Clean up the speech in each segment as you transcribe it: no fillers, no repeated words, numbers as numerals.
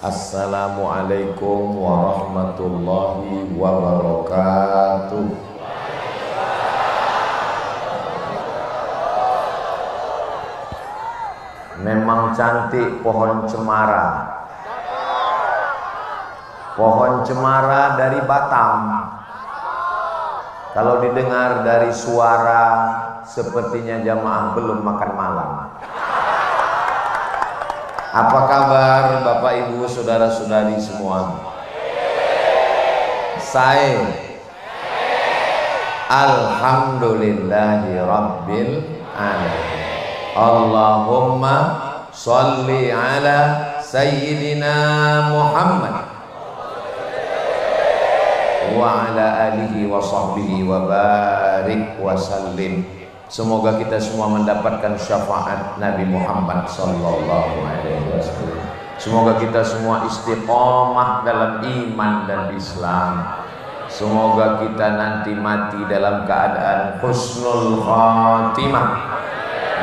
Assalamualaikum warahmatullahi wabarakatuh. Memang cantik pohon cemara. Pohon cemara dari Batam. Kalau didengar dari suara, sepertinya jamaah belum makan malam. Apa kabar Bapak Ibu saudara-saudari semua? Saya alhamdulillahi rabbil alamin. Allahumma sholli ala sayyidina Muhammad wa ala alihi wa sahbihi wa barik wa sallim. Semoga kita semua mendapatkan syafaat Nabi Muhammad sallallahu alaihi wasallam. Semoga kita semua istiqomah dalam iman dan Islam. Semoga kita nanti mati dalam keadaan husnul khatimah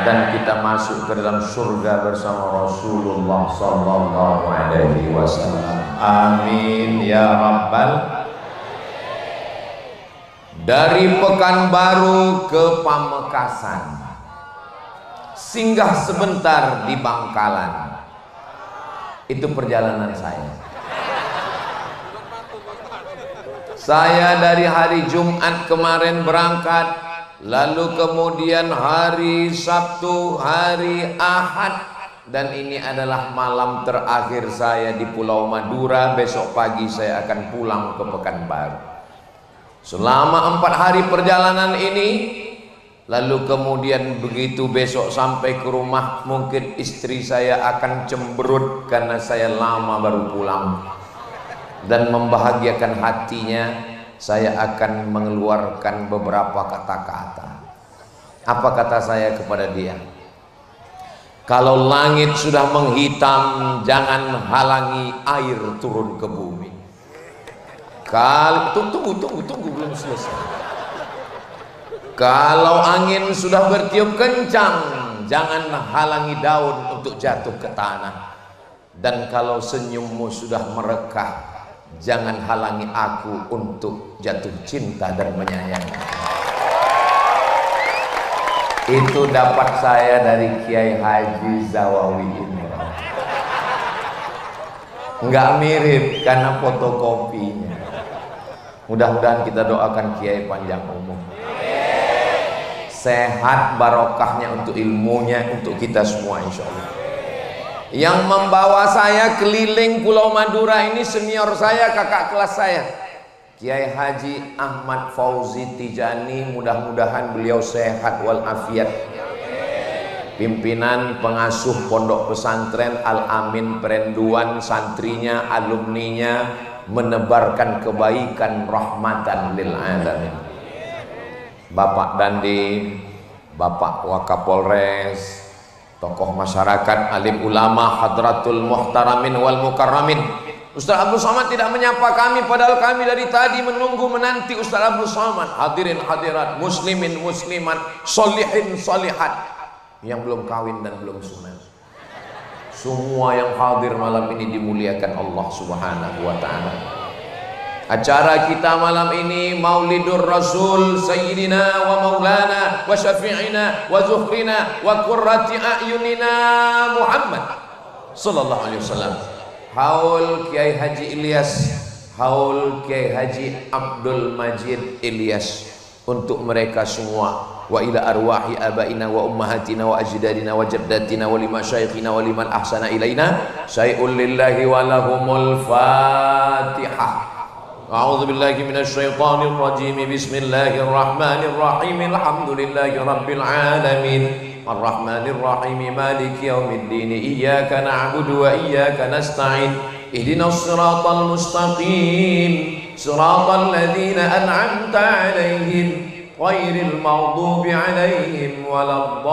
dan kita masuk ke dalam surga bersama Rasulullah sallallahu alaihi wasallam. Amin ya rabbal. Dari Pekanbaru ke Pamekasan, singgah sebentar di Bangkalan. Itu perjalanan saya. Saya dari hari Jumat kemarin berangkat, lalu kemudian hari Sabtu, hari Ahad, dan ini adalah malam terakhir saya di Pulau Madura. Besok pagi saya akan pulang ke Pekanbaru. Selama 4 hari perjalanan ini, lalu kemudian begitu besok sampai ke rumah, mungkin istri saya akan cemberut karena saya lama baru pulang. Dan membahagiakan hatinya, saya akan mengeluarkan beberapa kata-kata. Apa kata saya kepada dia? Kalau langit sudah menghitam, jangan halangi air turun ke bumi. Tunggu belum selesai. Kalau angin sudah bertiup kencang, jangan halangi daun untuk jatuh ke tanah. Dan kalau senyummu sudah merekah, jangan halangi aku untuk jatuh cinta dan menyayangi. Itu dapat saya dari Kiai Haji Zawawi ini. Enggak mirip karena fotokopinya. Mudah-mudahan kita doakan Kiai panjang umur, sehat barokahnya untuk ilmunya, untuk kita semua insya Allah. Yang membawa saya keliling Pulau Madura ini senior saya, kakak kelas saya, Kiai Haji Ahmad Fauzi Tijani. Mudah-mudahan beliau sehat walafiat. Pimpinan pengasuh pondok pesantren Al-Amin Perenduan, santrinya, alumninya, menebarkan kebaikan rahmatan lil alamin. Bapak Dandim, Bapak Wakapolres, tokoh masyarakat, alim ulama, hadratul muhtaramin wal mukarramin. Ustaz Abdul Somad tidak menyapa kami, padahal kami dari tadi menunggu menanti Ustaz Abdul Somad. Hadirin hadirat, muslimin muslimat, solihin solihat, yang belum kawin dan belum sunat, semua yang hadir malam ini dimuliakan Allah Subhanahu wa ta'ala. Acara kita malam ini Maulidur Rasul Sayyidina wa Maulana wa Syafi'ina wa Zuhrina wa Qurrati A'yunina Muhammad sallallahu alaihi wasallam. Haul Kiai Haji Ilyas, haul Kiai Haji Abdul Majid Ilyas, untuk mereka semua. Wa ila arwahi abaina wa ummahatina wa ajdadina wa jaddatina wa lima syaikhina wa liman ahsana ilaina syai'un lillahi wa lahumul fatihah. A'udzu billahi minasy syaithanir rajim. Bismillahirrahmanirrahim. Alhamdulillahi rabbil alamin. Arrahmanir rahim. Maliki yaumiddin. Iyyaka na'budu wa iyyaka nasta'in. Ihdinas siratal mustaqim. Siratal ladzina an'amta 'alaihim ghairil maghdubi 'alaihim waladdallin.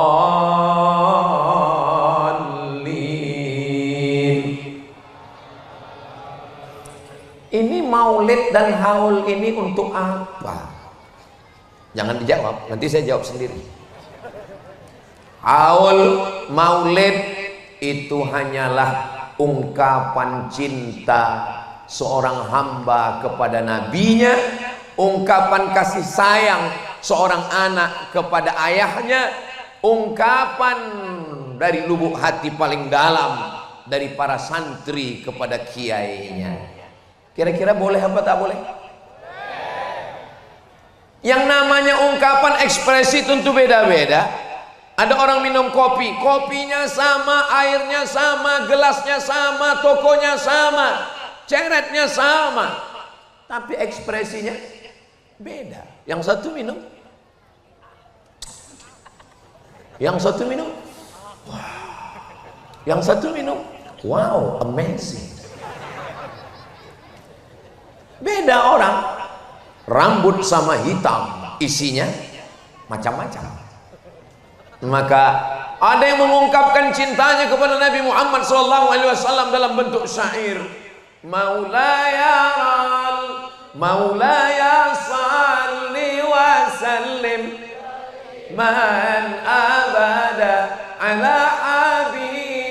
Ini maulid dan haul ini untuk apa? Jangan dijawab, nanti saya jawab sendiri. Haul maulid itu hanyalah ungkapan cinta seorang hamba kepada nabinya, ungkapan kasih sayang seorang anak kepada ayahnya, ungkapan dari lubuk hati paling dalam dari para santri kepada kiainya. Kira-kira boleh apa tak boleh? Yang namanya ungkapan ekspresi tentu beda-beda. Ada orang minum kopi, kopinya sama, airnya sama, gelasnya sama, tokonya sama, ceretnya sama, tapi ekspresinya beda. Yang satu minum, yang satu minum, wow. Yang satu minum, wow, amazing. Beda orang, rambut sama hitam, isinya macam-macam. Maka ada yang mengungkapkan cintanya kepada Nabi Muhammad SAW dalam bentuk syair. Maulaya salli wa sallim man abada ala habibika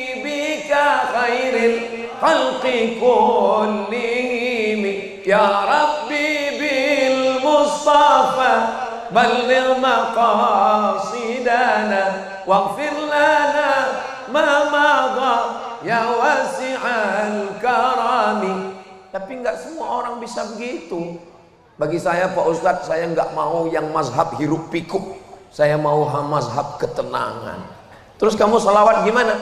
khairil khalqi kullihim ya Rabbi bil Mustafa balligh maqasidana waghfir lana ma madha ya wasi'al karami. Tapi enggak semua orang bisa begitu. Bagi saya Pak Ustadz, saya enggak mau yang mazhab hiruk pikuk, saya mau mazhab ketenangan. Terus kamu salawat gimana?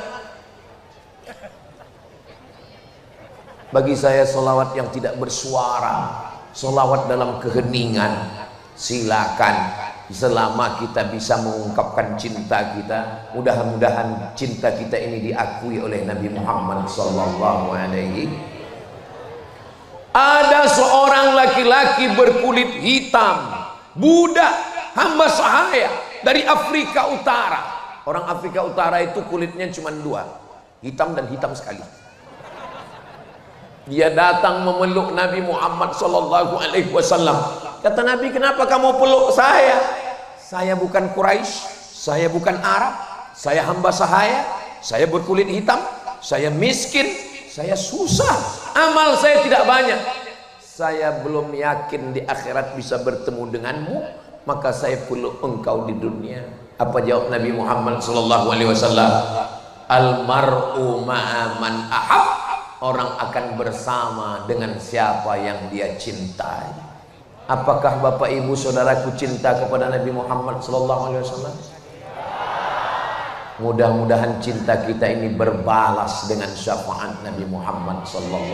Bagi saya salawat yang tidak bersuara, salawat dalam keheningan. Silakan, selama kita bisa mengungkapkan cinta kita, mudah-mudahan cinta kita ini diakui oleh Nabi Muhammad sallallahu alaihi. Ada seorang laki-laki berkulit hitam, budak, hamba sahaya dari Afrika Utara. Orang Afrika Utara itu kulitnya cuma dua, hitam dan hitam sekali. Dia datang memeluk Nabi Muhammad sallallahu alaihi wasallam. Kata Nabi, kenapa kamu peluk saya? Saya bukan Quraisy, saya bukan Arab, saya hamba sahaya, saya berkulit hitam, saya miskin, saya susah, amal saya tidak banyak. Saya belum yakin di akhirat bisa bertemu denganmu, maka saya peluk engkau di dunia. Apa jawab Nabi Muhammad sallallahu alaihi wasallam? Al mar'u ma'a man ahab. Orang akan bersama dengan siapa yang dia cintai. Apakah Bapak Ibu Saudaraku cinta kepada Nabi Muhammad SAW? Mudah-mudahan cinta kita ini berbalas dengan syafaat Nabi Muhammad SAW.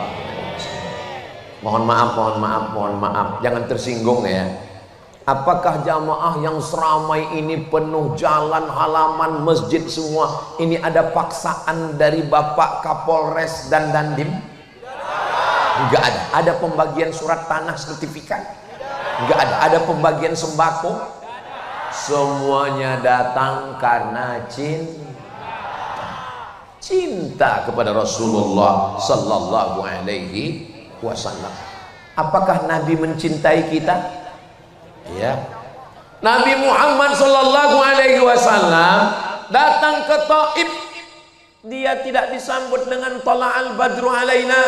Mohon maaf, jangan tersinggung ya. Apakah jamaah yang seramai ini penuh jalan, halaman, masjid semua ini ada paksaan dari Bapak Kapolres dan Dandim? Enggak ada. Ada pembagian surat tanah sertifikat? Enggak ada. Ada pembagian sembako? Semuanya datang karena cinta kepada Rasulullah sallallahu alaihi wasallam. Apakah Nabi mencintai kita? Ya. Nabi Muhammad sallallahu alaihi wasallam datang ke Taif. Dia tidak disambut dengan tala'al badru alaina.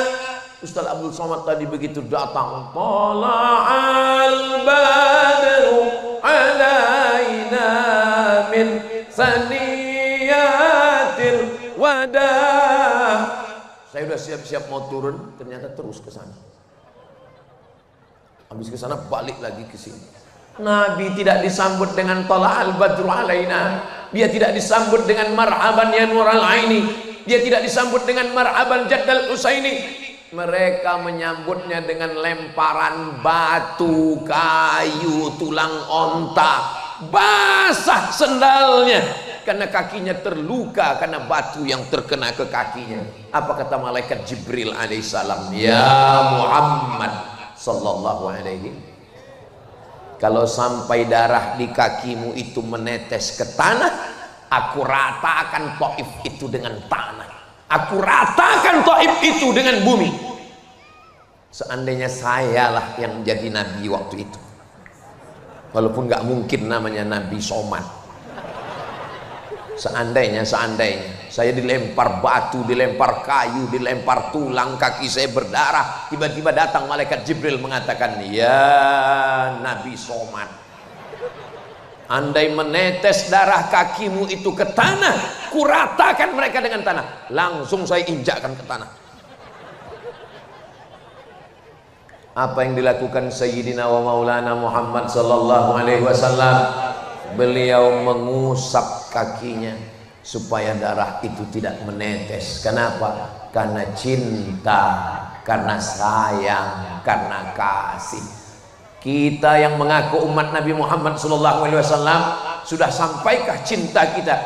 Ustaz Abdul Somad tadi begitu datang, tala'al badru alaina min saniyatil wada. Saya sudah siap-siap mau turun, ternyata terus ke sana. Habis ke sana balik lagi ke sini. Nabi tidak disambut dengan tala'al badru alaina. Dia tidak disambut dengan marhaban ya nural aini. Dia tidak disambut dengan marhaban jaddal usaini. Mereka menyambutnya dengan lemparan batu, kayu, tulang onta. Basah sendalnya karena kakinya terluka karena batu yang terkena ke kakinya. Apa kata malaikat Jibril alaihissalam? Ya Muhammad sallallahu alaihi. Kalau sampai darah di kakimu itu menetes ke tanah, aku ratakan Taif itu dengan tanah. Aku ratakan Taif itu dengan bumi. Seandainya sayalah yang menjadi nabi waktu itu, walaupun nggak mungkin namanya Nabi Somad. Seandainya saya dilempar batu, dilempar kayu, dilempar tulang, kaki saya berdarah, tiba-tiba datang malaikat Jibril mengatakan, ya Nabi Somad, andai menetes darah kakimu itu ke tanah, kuratakan mereka dengan tanah. Langsung saya injakkan ke tanah. Apa yang dilakukan Sayyidina wa Maulana Muhammad sallallahu alaihi wasallam? Beliau mengusap kakinya supaya darah itu tidak menetes. Kenapa? Karena cinta, karena sayang, karena kasih. Kita yang mengaku umat Nabi Muhammad SAW sudah sampaikah cinta kita?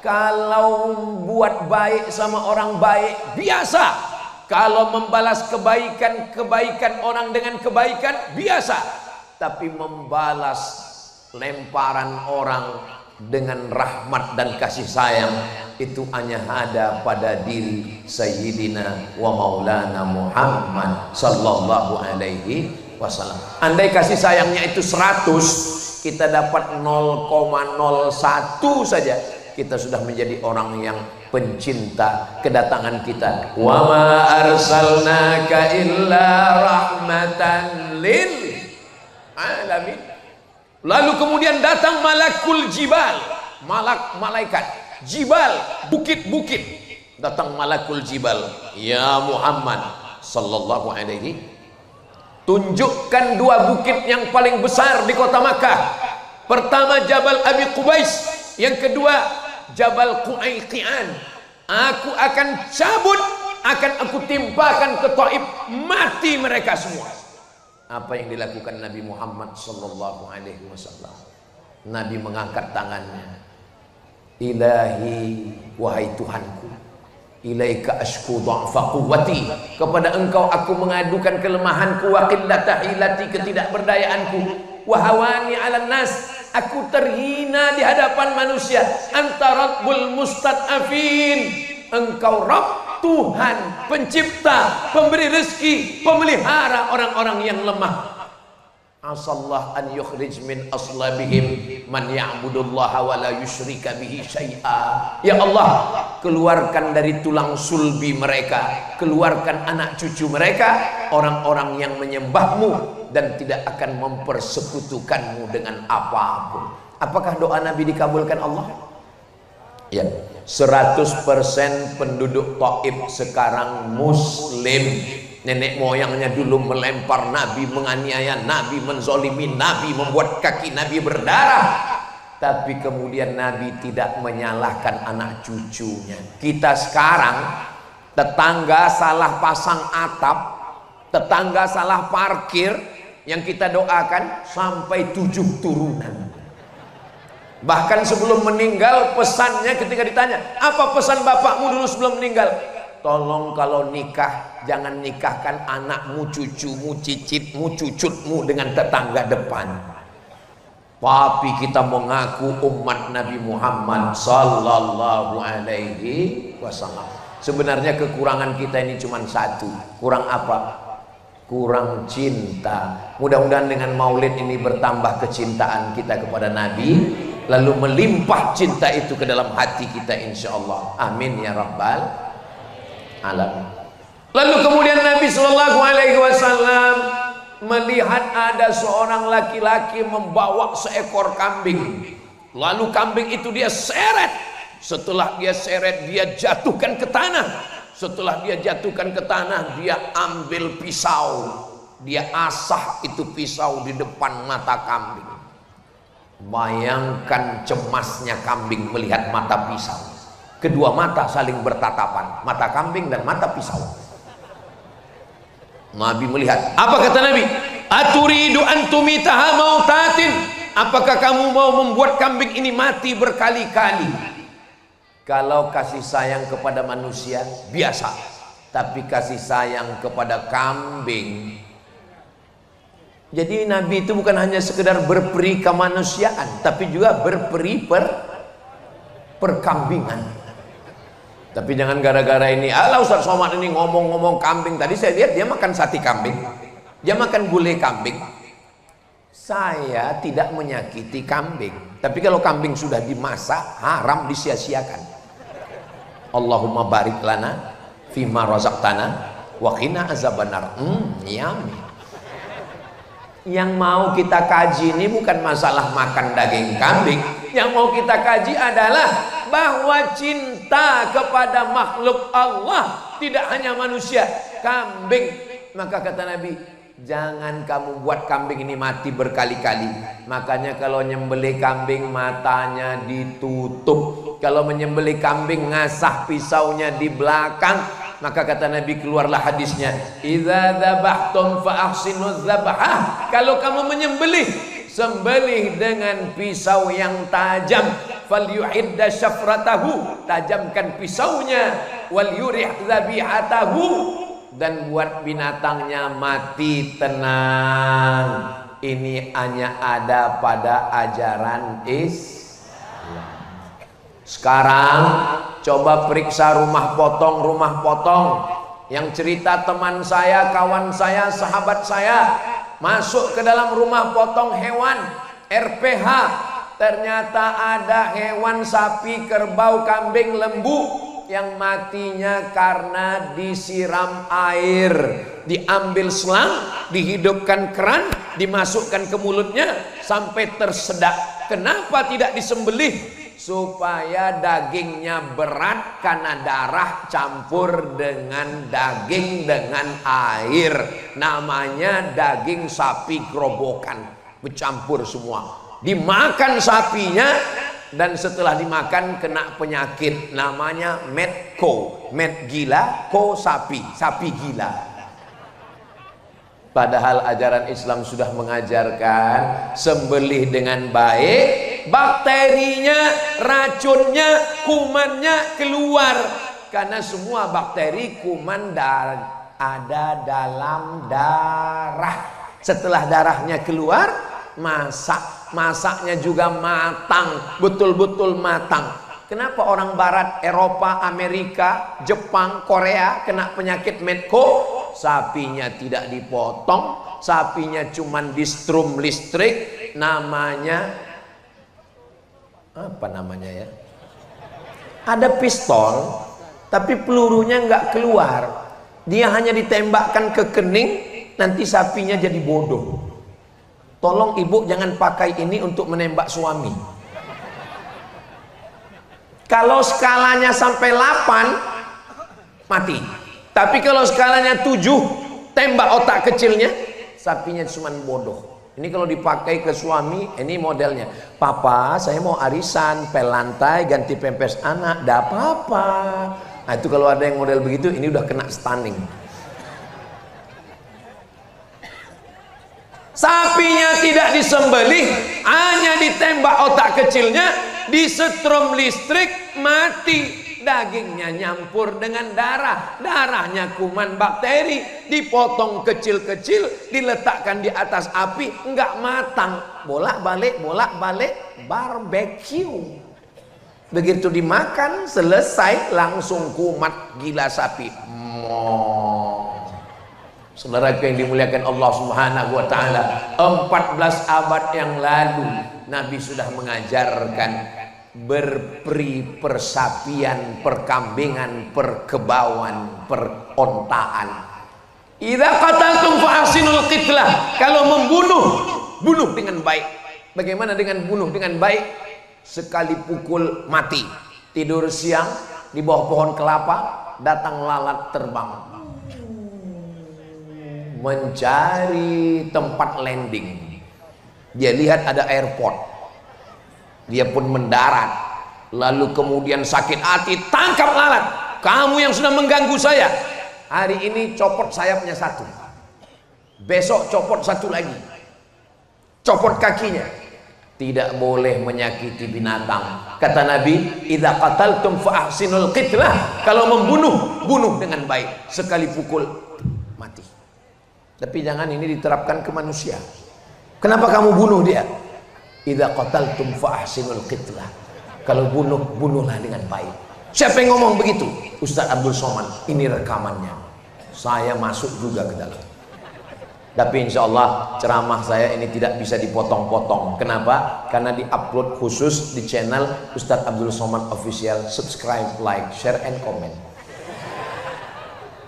Kalau buat baik sama orang baik biasa, kalau membalas kebaikan orang dengan kebaikan biasa, tapi membalas lemparan orang dengan rahmat dan kasih sayang itu hanya ada pada diri Sayyidina wa Maulana Muhammad sallallahu alaihi wasallam. Andai kasih sayangnya itu 100, kita dapat 0,01 saja, kita sudah menjadi orang yang pencinta kedatangan kita. Wa ma arsalnaka illa rahmatan lil alamin. Lalu kemudian datang malakul jibal, malaikat jibal, bukit-bukit. Datang malakul jibal, ya Muhammad sallallahu alaihi, tunjukkan 2 bukit yang paling besar di kota Makkah. Pertama Jabal Abi Qubais, yang kedua Jabal Qu'ayqi'an. Aku akan cabut, akan aku timpakan ke Taif, mati mereka semua. Apa yang dilakukan Nabi Muhammad sallallahu alaihi wasallam? Nabi mengangkat tangannya. Ilahi, wahai Tuhanku, ilaika ashku dha'fa quwwati, kepada engkau aku mengadukan kelemahanku, wa qillata hilati, ketidakberdayaanku, wa hawani 'alan nas, aku terhina di hadapan manusia. Anta rabbul mustad'afin, engkau Rabb, Tuhan, pencipta, pemberi rezeki, pemelihara orang-orang yang lemah. Asallah an yukhrij min aslabihim man ya'budullaha wa la yusyrika bihi syai'a. Ya Allah, keluarkan dari tulang sulbi mereka, keluarkan anak cucu mereka, orang-orang yang menyembahmu dan tidak akan mempersekutukanmu dengan apapun. Apakah doa Nabi dikabulkan Allah? Ya. 100% penduduk Taif sekarang muslim. Nenek moyangnya dulu melempar Nabi, menganiaya Nabi, menzolimi Nabi, membuat kaki Nabi berdarah, tapi kemudian Nabi tidak menyalahkan anak cucunya. Kita sekarang, tetangga salah pasang atap, tetangga salah parkir, yang kita doakan sampai 7 turunan. Bahkan sebelum meninggal, pesannya ketika ditanya, apa pesan bapakmu dulu sebelum meninggal? Tolong kalau nikah, jangan nikahkan anakmu, cucumu, cicitmu, cucutmu dengan tetangga depan. Tapi kita mengaku umat Nabi Muhammad sallallahu alaihi wasallam. Sebenarnya kekurangan kita ini cuma satu. Kurang apa? Kurang cinta. Mudah-mudahan dengan maulid ini bertambah kecintaan kita kepada Nabi, lalu melimpah cinta itu ke dalam hati kita insyaallah. Amin ya rabbal alamin. Lalu kemudian Nabi sallallahu alaihi wasallam melihat ada seorang laki-laki membawa seekor kambing. Lalu kambing itu dia seret. Setelah dia seret, dia jatuhkan ke tanah. Setelah dia jatuhkan ke tanah, dia ambil pisau, dia asah itu pisau di depan mata kambing. Bayangkan cemasnya kambing melihat mata pisau. Kedua mata saling bertatapan, mata kambing dan mata pisau. Nabi melihat, apa kata Nabi? Aturidu antumitaha mautatin, apakah kamu mau membuat kambing ini mati berkali-kali? Kalau kasih sayang kepada manusia biasa, tapi kasih sayang kepada kambing. Jadi Nabi itu bukan hanya sekedar berperi kemanusiaan, tapi juga berperi perkambingan. Tapi jangan gara-gara ini, ala Ustaz Somad ini ngomong-ngomong kambing. Tadi saya lihat dia makan sate kambing, dia makan gulai kambing. Saya tidak menyakiti kambing, tapi kalau kambing sudah dimasak haram disia-siakan. Allahumma barik lana fima razaqtana wa qina azabannar. Yummy. Yang mau kita kaji ini bukan masalah makan daging kambing. Yang mau kita kaji adalah bahwa cinta kepada makhluk Allah tidak hanya manusia, kambing. Maka kata Nabi, jangan kamu buat kambing ini mati berkali-kali. Makanya kalau nyembelih kambing matanya ditutup. Kalau menyembelih kambing ngasah pisaunya di belakang. Maka kata Nabi, keluarlah hadisnya, idza dzabhtum fa ahsinuz dzabhah. Kalau kamu menyembelih, sembelih dengan pisau yang tajam. Falyuhidda syafratahu, tajamkan pisaunya. Wal yurih dzabihatahu, dan buat binatangnya mati tenang. Ini hanya ada pada ajaran Islam. Sekarang coba periksa rumah potong yang cerita teman saya, kawan saya, sahabat saya masuk ke dalam rumah potong hewan RPH. Ternyata ada hewan sapi, kerbau, kambing, lembu yang matinya karena disiram air. Diambil selang, dihidupkan keran, dimasukkan ke mulutnya sampai tersedak. Kenapa tidak disembelih? Supaya dagingnya berat karena darah campur dengan daging dengan air. Namanya daging sapi gerobokan, bercampur semua. Dimakan sapinya, dan setelah dimakan kena penyakit namanya medco, med gila, ko sapi, sapi gila. Padahal ajaran Islam sudah mengajarkan sembelih dengan baik, bakterinya, racunnya, kumannya keluar. Karena semua bakteri, kuman ada dalam darah. Setelah darahnya keluar, masaknya juga matang, betul-betul matang. Kenapa orang barat, Eropa, Amerika, Jepang, Korea kena penyakit medco? Sapinya tidak dipotong, sapinya cuman di strum listrik, namanya apa namanya ya? Ada pistol, tapi pelurunya nggak keluar. Dia hanya ditembakkan ke kening, nanti sapinya jadi bodoh. Tolong ibu jangan pakai ini untuk menembak suami. Kalau skalanya sampai 8 mati. Tapi kalau skalanya 7 tembak otak kecilnya, sapinya cuma bodoh. Ini kalau dipakai ke suami, ini modelnya. Papa, saya mau arisan, pel lantai, ganti pempes anak, dah apa-apa. Nah itu kalau ada yang model begitu, ini udah kena stunning. Sapinya tidak disembelih, hanya ditembak otak kecilnya, disetrum listrik, mati. Dagingnya nyampur dengan darah, darahnya kuman bakteri, dipotong kecil-kecil, diletakkan di atas api, enggak matang, bolak-balik barbecue. Begitu dimakan selesai, langsung kumat gila sapi. Saudaraku yang dimuliakan Allah Subhanahu wa taala, 14 abad yang lalu Nabi sudah mengajarkan berperi, persapian, perkambingan, perkebauan, perontaan. Idza qataltum fa ahsinul qitlah. Kalau membunuh, bunuh dengan baik. Bagaimana dengan bunuh dengan baik? Sekali pukul mati. Tidur siang di bawah pohon kelapa, datang lalat terbang mencari tempat landing. Dia lihat ada airport, dia pun mendarat, lalu kemudian sakit hati, tangkap lalat. Kamu yang sudah mengganggu saya, hari ini copot sayapnya satu, besok copot satu lagi, copot kakinya. Tidak boleh menyakiti binatang. Kata Nabi, idza qataltum fa ahsinul qitlah. Kalau membunuh, bunuh dengan baik. Sekali pukul mati. Tapi jangan ini diterapkan ke manusia. Kenapa kamu bunuh dia? Idza qataltum fa ahsinul qitlah. Kalau bunuh, bunuhlah dengan baik. Siapa yang ngomong begitu? Ustaz Abdul Somad. Ini rekamannya. Saya masuk juga ke dalam. Tapi insya Allah ceramah saya ini tidak bisa dipotong-potong. Kenapa? Karena diupload khusus di channel Ustadz Abdul Somad Official. Subscribe, like, share, and comment.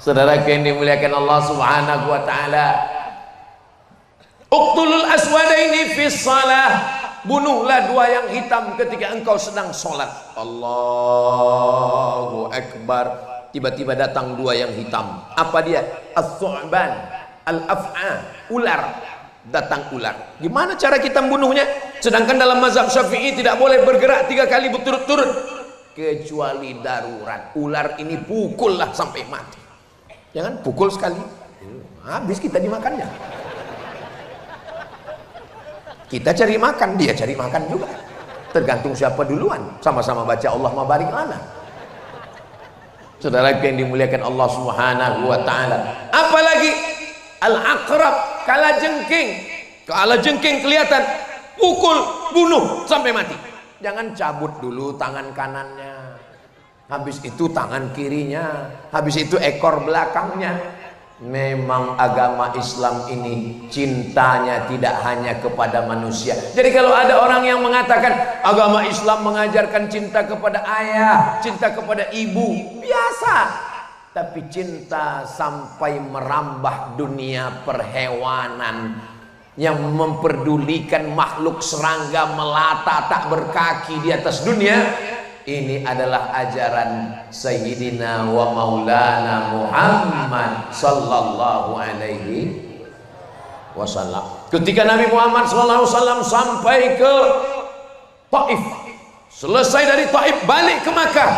Saudara yang dimuliakan Allah Subhanahu wa Ta'ala, uqtulul aswadaini fis salah, bunuhlah dua yang hitam ketika engkau sedang sholat. Allahu Akbar. Tiba-tiba datang dua yang hitam. Apa dia? As-su'ban, al-af'a, ular. Datang ular. Gimana cara kita membunuhnya? Sedangkan dalam mazhab Syafi'i tidak boleh bergerak 3 kali berturut-turut kecuali darurat. Ular ini pukullah sampai mati. Jangan pukul sekali, habis kita dimakannya. Kita cari makan, dia cari makan juga. Tergantung siapa duluan. Sama-sama baca Allahumma barik lana. Saudara yang dimuliakan Allah Subhanahu wa Ta'ala, apalagi al-aqrab, kalajengking. Kalajengking kelihatan, pukul, bunuh sampai mati. Jangan cabut dulu tangan kanannya, habis itu tangan kirinya, habis itu ekor belakangnya. Memang agama Islam ini cintanya tidak hanya kepada manusia. Jadi kalau ada orang yang mengatakan agama Islam mengajarkan cinta kepada ayah, cinta kepada ibu, biasa. Tapi cinta sampai merambah dunia perhewanan, yang memperdulikan makhluk serangga melata tak berkaki di atas dunia, ini adalah ajaran Sayyidina wa Maulana Muhammad sallallahu alaihi wasallam. Ketika Nabi Muhammad sallallahu alaihi wasallam sampai ke Taif, selesai dari Taif balik ke Makkah,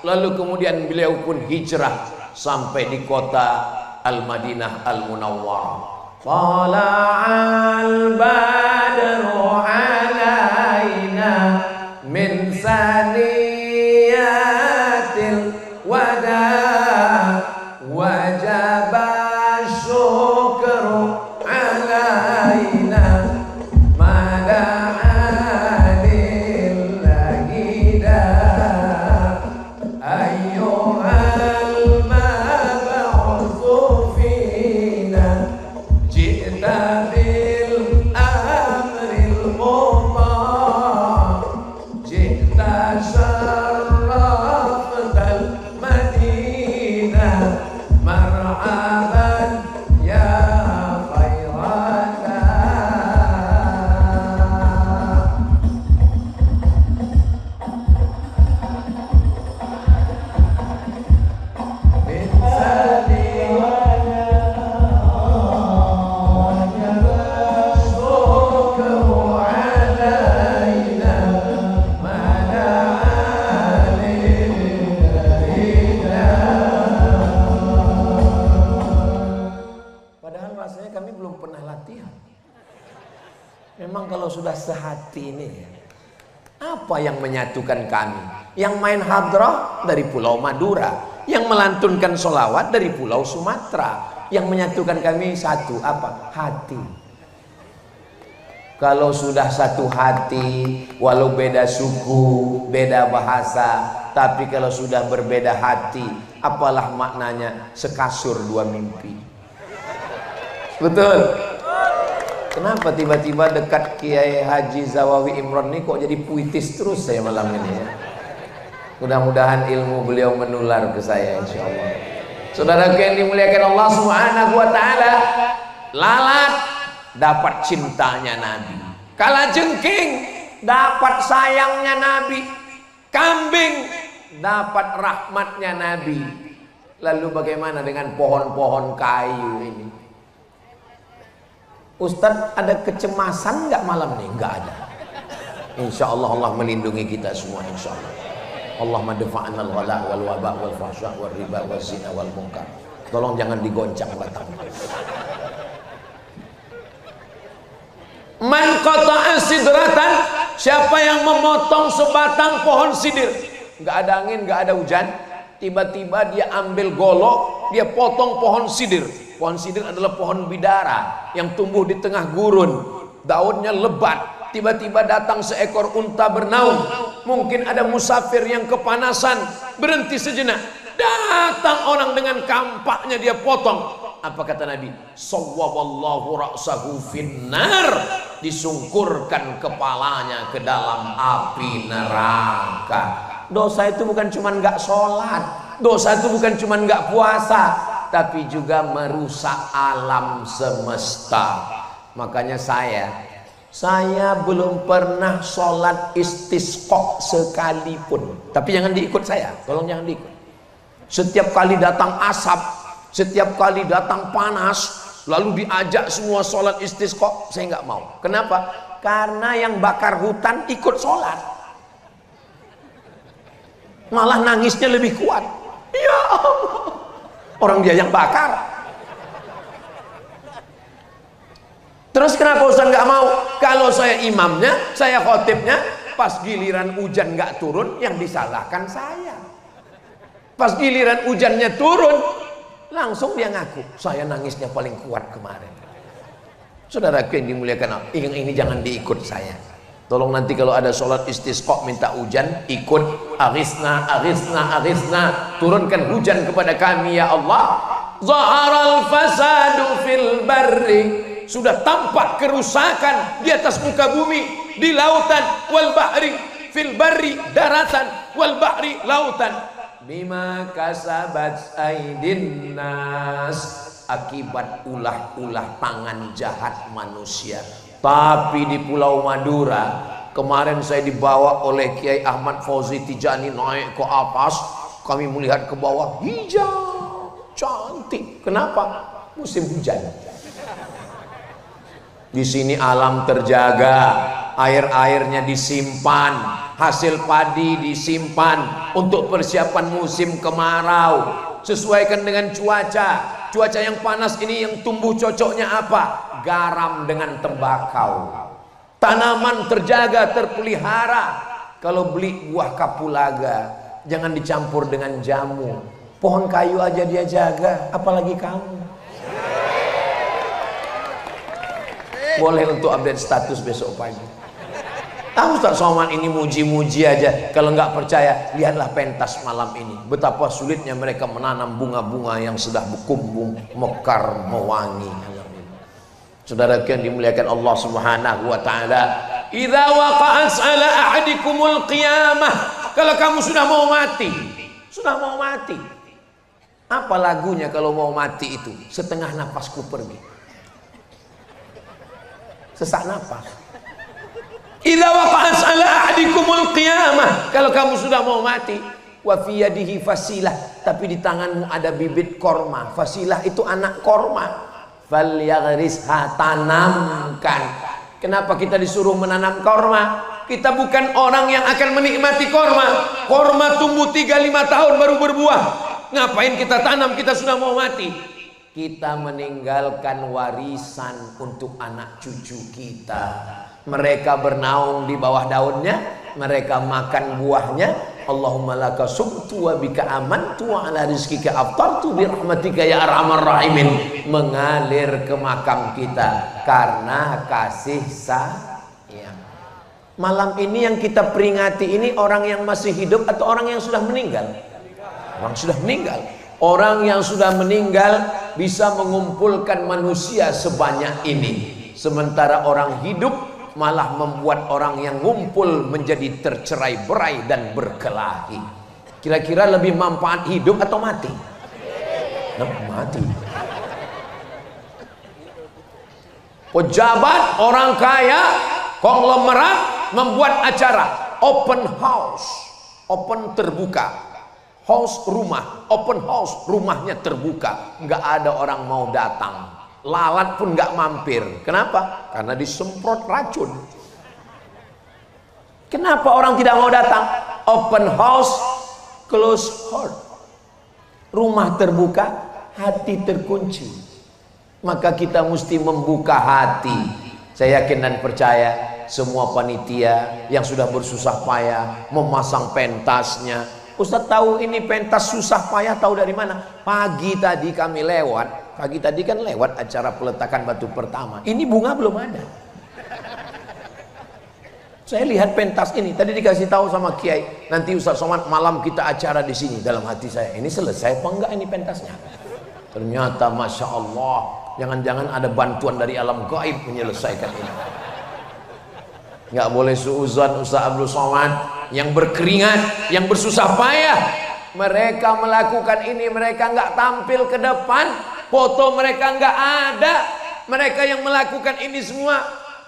lalu kemudian beliau pun hijrah sampai di kota Al-Madinah Al-Munawwarah. Tala'al badru alaina min saniyatil wada wajaba syukru alaina mada'alillahi da ayyuhal mab'utsu fina ji'ta bil amril muta ji'ta syarraftal madinah marhaban ya khairana. Padahal rasanya kami belum pernah latihan. Memang kalau sudah sehati ini, apa yang menyatukan kami? Yang main hadrah dari Pulau Madura, yang melantunkan sholawat dari Pulau Sumatera. Yang menyatukan kami satu, apa? Hati. Kalau sudah satu hati, walau beda suku, beda bahasa, tapi kalau sudah berbeda hati, apalah maknanya sekasur dua mimpi. Betul. Kenapa tiba-tiba dekat Kiai Haji Zawawi Imron ini kok jadi puitis terus saya malam ini ya? Mudah-mudahan ilmu beliau menular ke saya insyaallah. Saudara yang dimuliakan Allah Subhanahu wa Ta'ala, lalat dapat cintanya Nabi, kalajengking dapat sayangnya Nabi, kambing dapat rahmatnya Nabi. Lalu bagaimana dengan pohon-pohon kayu ini? Ustadz, ada kecemasan nggak malam nih? Nggak ada. Insya Allah Allah melindungi kita semua insya Allah. Allahumma dafa'na al-ghala wal waba wal fahsya wal riba wal zina wal munkar. Tolong jangan digoncang batang. Man qata'a sidratan, siapa yang memotong sebatang pohon sidir, nggak ada angin, nggak ada hujan, tiba-tiba dia ambil golok, dia potong pohon sidir. Pohon sidir adalah pohon bidara yang tumbuh di tengah gurun, daunnya lebat. Tiba-tiba datang seekor unta bernaung, mungkin ada musafir yang kepanasan, berhenti sejenak, datang orang dengan kampaknya dia potong. Apa kata Nabi? Sawwaballahu ra'sahu finnar, disungkurkan kepalanya ke dalam api neraka. Dosa itu bukan cuma nggak sholat, dosa itu bukan cuma nggak puasa, tapi juga merusak alam semesta. Makanya saya belum pernah sholat istisqa sekalipun. Tapi jangan diikut saya, tolong jangan diikut. Setiap kali datang asap, setiap kali datang panas, lalu diajak semua sholat istisqa, saya nggak mau. Kenapa? Karena yang bakar hutan ikut sholat, malah nangisnya lebih kuat. Ya Allah, orang dia yang bakar. Terus kenapa Ustaz nggak mau? Kalau saya imamnya, saya khotibnya, pas giliran hujan nggak turun, yang disalahkan saya. Pas giliran hujannya turun, langsung dia ngaku, saya nangisnya paling kuat kemarin. Saudaraku yang dimuliakan Allah, ini jangan diikut saya. Tolong nanti kalau ada sholat istisqa minta hujan, ikut aghithna, aghithna, aghithna, turunkan hujan kepada kami ya Allah. Zaharal fasadu fil barri, sudah tampak kerusakan di atas muka bumi, di lautan, wal bahri, fil barri daratan, wal bahri lautan. Bima kasabat aidin nas, akibat ulah-ulah tangan jahat manusia. Tapi di Pulau Madura kemarin saya dibawa oleh Kiai Ahmad Fauzi Tijani naik ke atas, kami melihat ke bawah, hijau cantik. Kenapa? Musim hujan. Di sini alam terjaga, air-airnya disimpan, hasil padi disimpan untuk persiapan musim kemarau. Sesuaikan dengan cuaca yang panas ini, yang tumbuh cocoknya apa? Garam dengan tembakau. Tanaman terjaga, terpelihara. Kalau beli buah kapulaga, jangan dicampur dengan jamu. Pohon kayu aja dia jaga, apalagi kamu. Boleh untuk update status besok pagi. Ustaz Somad ini muji-muji aja. Kalau nggak percaya, lihatlah pentas malam ini. Betapa sulitnya mereka menanam bunga-bunga yang sudah berkumbung, mekar, mewangi. Saudara yang dimuliakan Allah Subhanahu wa taala, idza waqa'at 'ala ahadikumul qiyamah, kalau kamu sudah mau mati. Apa lagunya kalau mau mati itu? Setengah napasku pergi. Sesak napas. Idza waqa'at 'ala ahadikumul qiyamah, kalau kamu sudah mau mati, wa fi yadihi fasilah, tapi di tanganmu ada bibit korma. Fasilah itu anak korma. Falyaghrisha, tanamkan. Kenapa kita disuruh menanam korma? Kita bukan orang yang akan menikmati korma. Korma tumbuh 3-5 tahun baru berbuah. Ngapain kita tanam? Kita sudah mau mati. Kita meninggalkan warisan untuk anak cucu kita. Mereka bernaung di bawah daunnya, mereka makan buahnya. Allahumma laka sumtu wa bika amantu wa ala rizkika aftartu bi rahmatika ya arhamar rahimin, mengalir ke makam kita karena kasih sayang. Malam ini yang kita peringati ini orang yang masih hidup atau orang yang sudah meninggal? Orang sudah meninggal. Orang yang sudah meninggal bisa mengumpulkan manusia sebanyak ini, sementara orang hidup malah membuat orang yang ngumpul menjadi tercerai-berai dan berkelahi. Kira-kira lebih manfaat hidup atau mati? Mati. Pejabat, orang kaya, konglomerat membuat acara open house, open terbuka. House rumah, open house, rumahnya terbuka, nggak ada orang mau datang. Lalat pun nggak mampir. Kenapa? Karena disemprot racun. Kenapa orang tidak mau datang? Open house, close heart. Rumah terbuka, hati terkunci. Maka kita mesti membuka hati. Saya yakin dan percaya semua panitia yang sudah bersusah payah memasang pentasnya. Ustaz tahu ini pentas susah payah, tahu dari mana? Pagi tadi kami lewat. Pagi tadi kan lewat acara peletakan batu pertama. Ini bunga belum ada. Saya lihat pentas ini. Tadi dikasih tahu sama Kiai, nanti Ustaz Somad malam kita acara di sini. Dalam hati saya, ini selesai apa enggak ini pentasnya? Ternyata Masya Allah, jangan-jangan ada bantuan dari alam gaib menyelesaikan ini. Nggak boleh suuzon Ustaz Abdul Somad yang berkeringat, yang bersusah payah. Mereka melakukan ini, mereka nggak tampil ke depan, foto mereka nggak ada. Mereka yang melakukan ini semua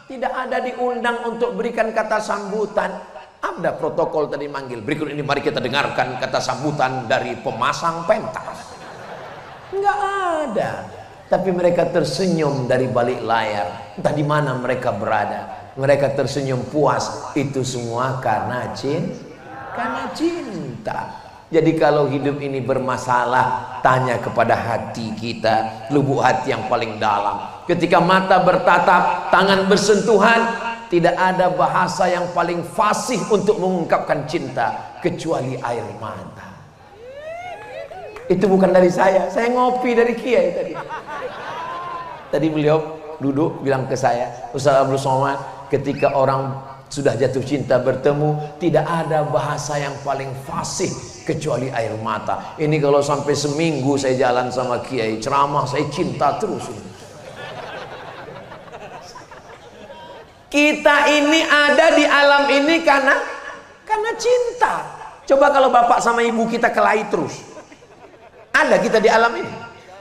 tidak ada diundang untuk berikan kata sambutan. Ada protokol tadi manggil. Berikut ini mari kita dengarkan kata sambutan dari pemasang pentas. Nggak ada. Tapi mereka tersenyum dari balik layar. Entah di mana mereka berada. Mereka tersenyum puas. Itu semua karena cinta. Jadi kalau hidup ini bermasalah, tanya kepada hati kita, lubuk hati yang paling dalam. Ketika mata bertatap, tangan bersentuhan, tidak ada bahasa yang paling fasih untuk mengungkapkan cinta kecuali air mata. Itu bukan dari saya ngopi dari Kiai tadi. Tadi beliau duduk bilang ke saya, Ustaz Abdul Somad, ketika orang sudah jatuh cinta bertemu, tidak ada bahasa yang paling fasih kecuali air mata. Ini kalau sampai seminggu saya jalan sama Kiai ceramah, saya cinta terus. Kita ini ada di alam ini karena cinta. Coba kalau bapak sama ibu kita kelahi terus, ada kita di alam ini?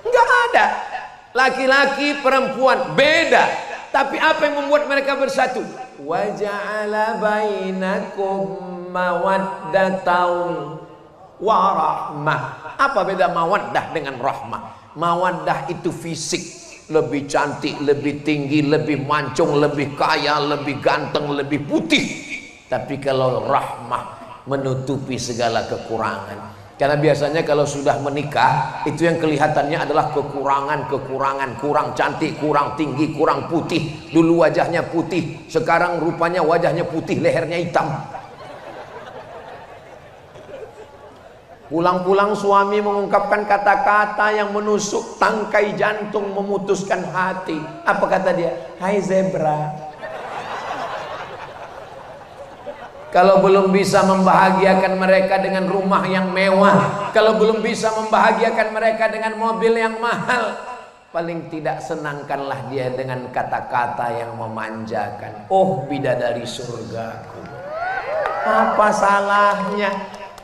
Enggak ada. Laki-laki perempuan beda, tapi apa yang membuat mereka bersatu? Wa ja'ala bainakum mawaddatan wa rahmah. Apa beda mawaddah dengan rahmah? Mawaddah itu fisik, lebih cantik, lebih tinggi, lebih mancung, lebih kaya, lebih ganteng, lebih putih. Tapi kalau rahmah menutupi segala kekurangan. Karena biasanya kalau sudah menikah, itu yang kelihatannya adalah kekurangan, kurang cantik, kurang tinggi, kurang putih. Dulu wajahnya putih, sekarang rupanya wajahnya putih, lehernya hitam. Pulang-pulang suami mengungkapkan kata-kata yang menusuk tangkai jantung, memutuskan hati. Apa kata dia? Hai zebra. Kalau belum bisa membahagiakan mereka dengan rumah yang mewah, kalau belum bisa membahagiakan mereka dengan mobil yang mahal, paling tidak senangkanlah dia dengan kata-kata yang memanjakan. Oh bidadari surgaku, apa salahnya?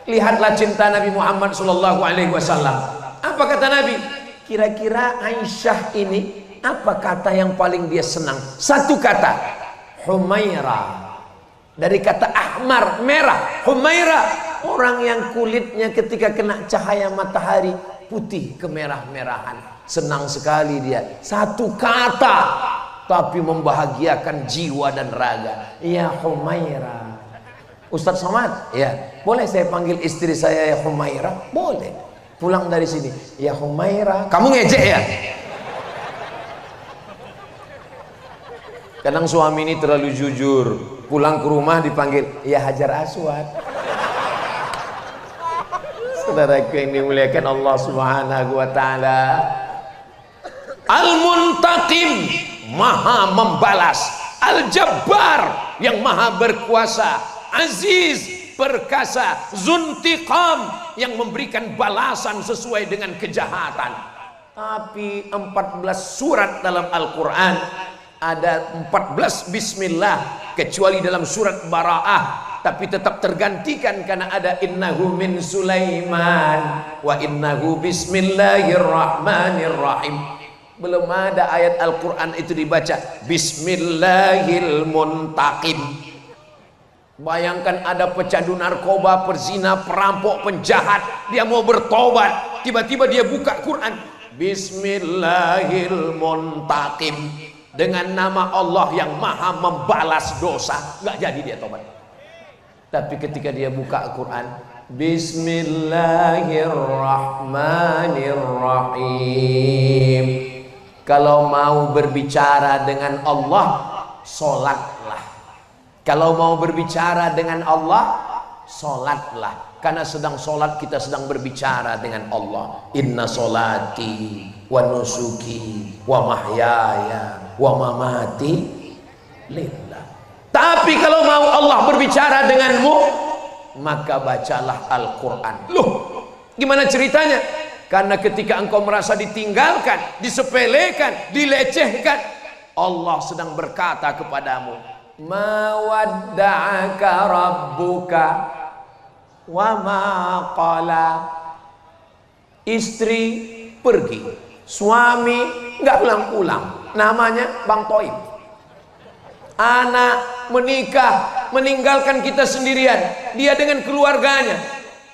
Lihatlah cinta Nabi Muhammad SAW. Apa kata Nabi? Kira-kira Aisyah ini apa kata yang paling dia senang? Satu kata, Humaira. Dari kata ahmar, merah. Humaira, orang yang kulitnya ketika kena cahaya matahari putih kemerah-merahan. Senang sekali dia. Satu kata tapi membahagiakan jiwa dan raga. Ya Humaira. Ustaz Somad, ya boleh saya panggil istri saya ya Humaira? Boleh. Pulang dari sini, ya Humaira. Kamu ngejek ya? Kadang suami ini terlalu jujur. Pulang ke rumah dipanggil, ya Hajar Aswad. Saudaraku yang dimuliakan Allah Subhanahu wa taala. Al-Muntaqim, maha membalas. Al-Jabbar, yang maha berkuasa. Aziz, perkasa. Zuntiqam, yang memberikan balasan sesuai dengan kejahatan. Tapi 14 surat dalam Al-Quran ada 14 bismillah, kecuali dalam surat Bara'ah, tapi tetap tergantikan karena ada innahu min Sulaiman wa innahu bismillahirrahmanirrahim. Belum ada ayat Al-Quran itu dibaca Bismillahil Muntaqim. Bayangkan ada pecandu narkoba, perzina, perampok, penjahat, dia mau bertobat, tiba-tiba dia buka Quran Bismillahil Muntaqim, dengan nama Allah yang maha membalas dosa. Nggak jadi dia tobat. Tapi ketika dia buka Quran Bismillahirrahmanirrahim, kalau mau berbicara dengan Allah, sholatlah. Kalau mau berbicara dengan Allah, sholatlah. Karena sedang sholat kita sedang berbicara dengan Allah. Inna sholati wa nusuki wa mahyaya wa mamati lillah. Tapi kalau mau Allah berbicara denganmu, maka bacalah Al-Quran. Loh, gimana ceritanya? Karena ketika engkau merasa ditinggalkan, disepelekan, dilecehkan, Allah sedang berkata kepadamu, ma wadda'aka rabbuka wa ma qala. Istri pergi, suami nggak pulang-pulang, namanya Bang Toib. Anak menikah, meninggalkan kita sendirian, dia dengan keluarganya.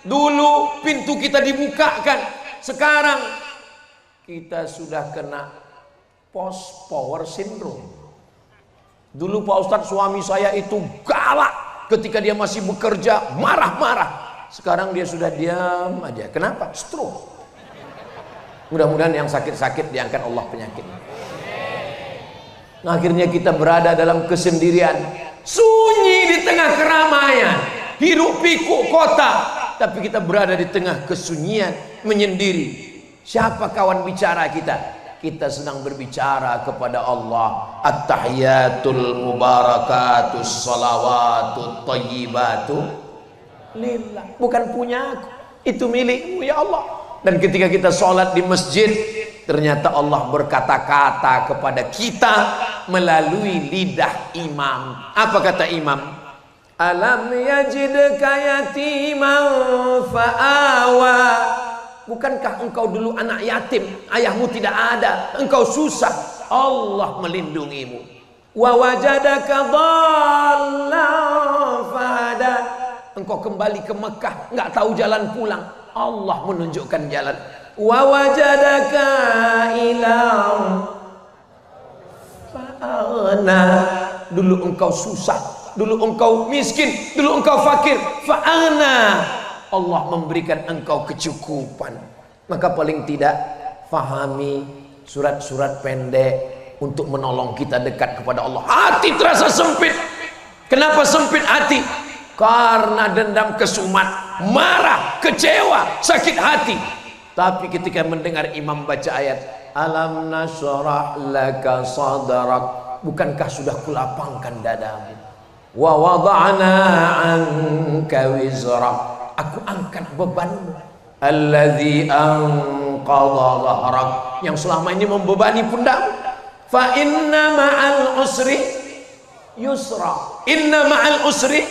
Dulu pintu kita dibukakan, sekarang kita sudah kena post power syndrome. Dulu Pak Ustadz, suami saya itu galak ketika dia masih bekerja, marah-marah. Sekarang dia sudah diam aja. Kenapa? Stroke. Mudah-mudahan yang sakit-sakit diangkat Allah penyakitnya. Nah, akhirnya kita berada dalam kesendirian, sunyi di tengah keramaian, hiruk pikuk kota, tapi kita berada di tengah kesunyian, menyendiri. Siapa kawan bicara kita? Kita sedang berbicara kepada Allah. At-tahiyatul mubarakatus salawatut thayyibatu lillah. Bukan punya aku, itu milikmu ya Allah. Dan ketika kita sholat di masjid, ternyata Allah berkata-kata kepada kita melalui lidah imam. Apa kata imam? Alam yajidka yatiman fa'awa. Bukankah engkau dulu anak yatim, ayahmu tidak ada, engkau susah, Allah melindungimu. Wa wajadaka dhallan fahada. Engkau kembali ke Mekah, nggak tahu jalan pulang, Allah menunjukkan jalan. Wa wajadaka ilam fa'ana. Dulu engkau susah, dulu engkau miskin, dulu engkau fakir, fa'ana. Allah memberikan engkau kecukupan. Maka paling tidak fahami surat-surat pendek untuk menolong kita dekat kepada Allah. Hati terasa sempit. Kenapa sempit hati? Karena dendam, kesumat, marah, kecewa, sakit hati. Tapi ketika mendengar imam baca ayat alam nashrah laka sadrak, bukankah sudah kulapangkan dadamu? Wa wada'na anka wizrak, aku angkat bebanmu. Alladzi anqadha dhahrak, yang selama ini membebani pundakmu. Fa inna ma'al usri yusra. Inna ma'al usri,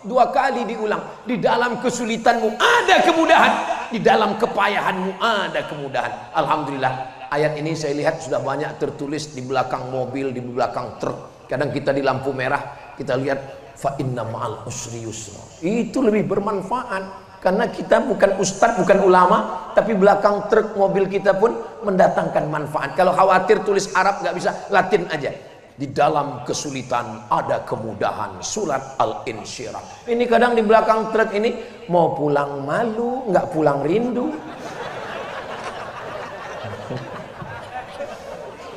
dua kali diulang. Di dalam kesulitanmu ada kemudahan, di dalam kepayahanmu ada kemudahan. Alhamdulillah, ayat ini saya lihat sudah banyak tertulis di belakang mobil, di belakang truk. Kadang kita di lampu merah, kita lihat fa inna ma'al usri yusra. Itu lebih bermanfaat karena kita bukan ustadz, bukan ulama, tapi belakang truk mobil kita pun mendatangkan manfaat. Kalau khawatir tulis Arab nggak bisa, Latin aja. Di dalam kesulitan ada kemudahan. Surat Al-Insyirah. Ini kadang di belakang truk ini mau pulang malu, nggak pulang rindu.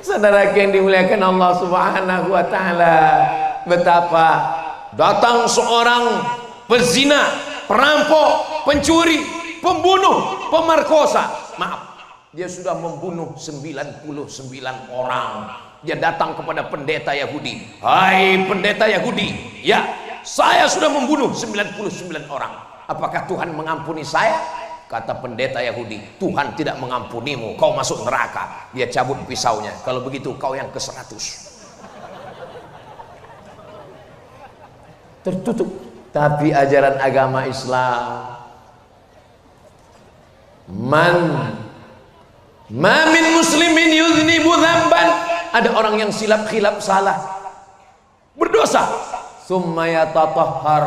Saudara yang dimuliakan Allah Subhanahu wa taala, betapa datang seorang pezina, perampok, pencuri, pembunuh, pemerkosa. Maaf, dia sudah membunuh 99 orang. Dia datang kepada pendeta Yahudi. Hai pendeta Yahudi, ya, saya sudah membunuh 99 orang. Apakah Tuhan mengampuni saya? Kata pendeta Yahudi, Tuhan tidak mengampunimu, kau masuk neraka. Dia cabut pisaunya. Kalau begitu kau yang ke-100. Tertutup. Tapi ajaran agama Islam, ma min muslimin yudhnibu dzamban, ada orang yang khilaf salah, berdosa, summa yatatahhar,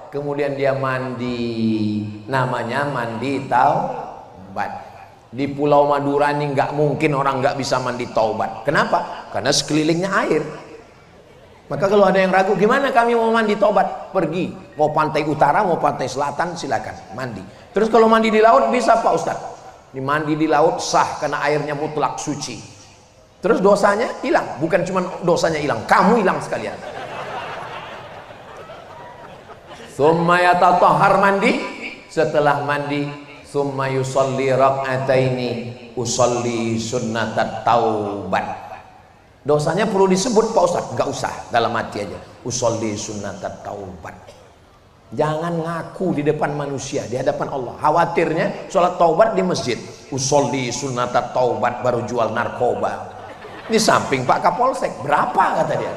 kemudian dia mandi, namanya mandi taubat. Di Pulau Madura ini nggak mungkin orang nggak bisa mandi taubat. Kenapa? Karena sekelilingnya air. Maka kalau ada yang ragu, gimana kami mau mandi taubat? Pergi, mau pantai utara, mau pantai selatan, silakan mandi. Terus kalau mandi di laut bisa Pak Ustadz? Dimandi di laut sah karena airnya mutlak suci. Terus dosanya hilang, bukan cuma dosanya hilang, kamu hilang sekalian. Summa yatatahhar, mandi, setelah mandi summa yusalli rak'ataini, usalli sunnatat taubat. Dosanya perlu disebut Pak Ustadz? Enggak usah, dalam hati aja. Usolli sunnatat taubat. Jangan ngaku di depan manusia, di hadapan Allah. Khawatirnya sholat taubat di masjid. usolli sunnatat taubat baru jual narkoba. Di samping Pak Kapolsek, berapa kata dia.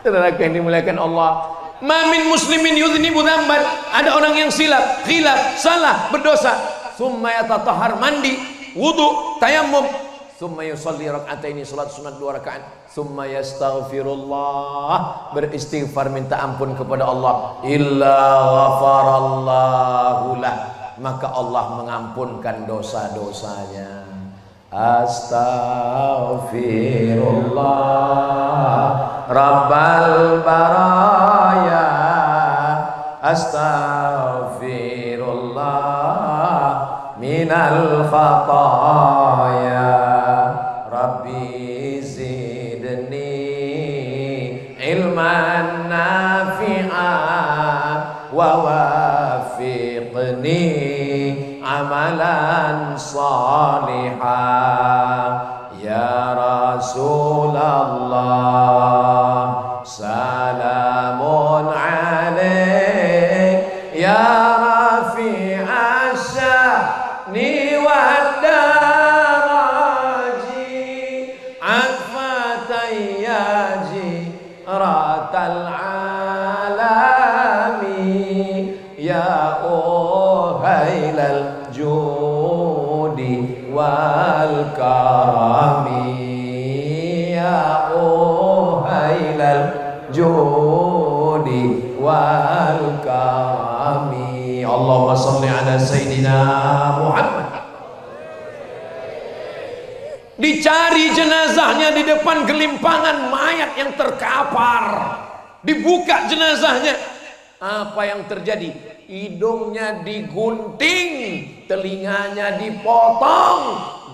Saudara yang dimuliakan Allah, mamin muslimin yudhnibu dzamban, ada orang yang silap, khilaf, salah, berdosa, summa yatatahhar, mandi, wudu, tayammum, summa yusalli rak'ataini, salat sunat 2 rakaat, summa yastaghfirullah, beristighfar minta ampun kepada Allah, illa ghafarallahu lah, maka Allah mengampunkan dosa-dosanya. Astaghfirullah Rabbal baraya, astaghfirullah minal khataya, Rabbi zidni ilman nafi'an wa wafiqni amalan salihah. Ya Rasulullah salamun alaik ya rafi'a sya'ni wad daraji atfatayyaji ratal alami ya uhailal judi wal karami, ya uhailal judi wal karami. Allahumma salli ala sayyidina Muhammad. Dicari jenazahnya di depan gelimpangan mayat yang terkapar, dibuka jenazahnya, apa yang terjadi? Hidungnya digunting, telinganya dipotong,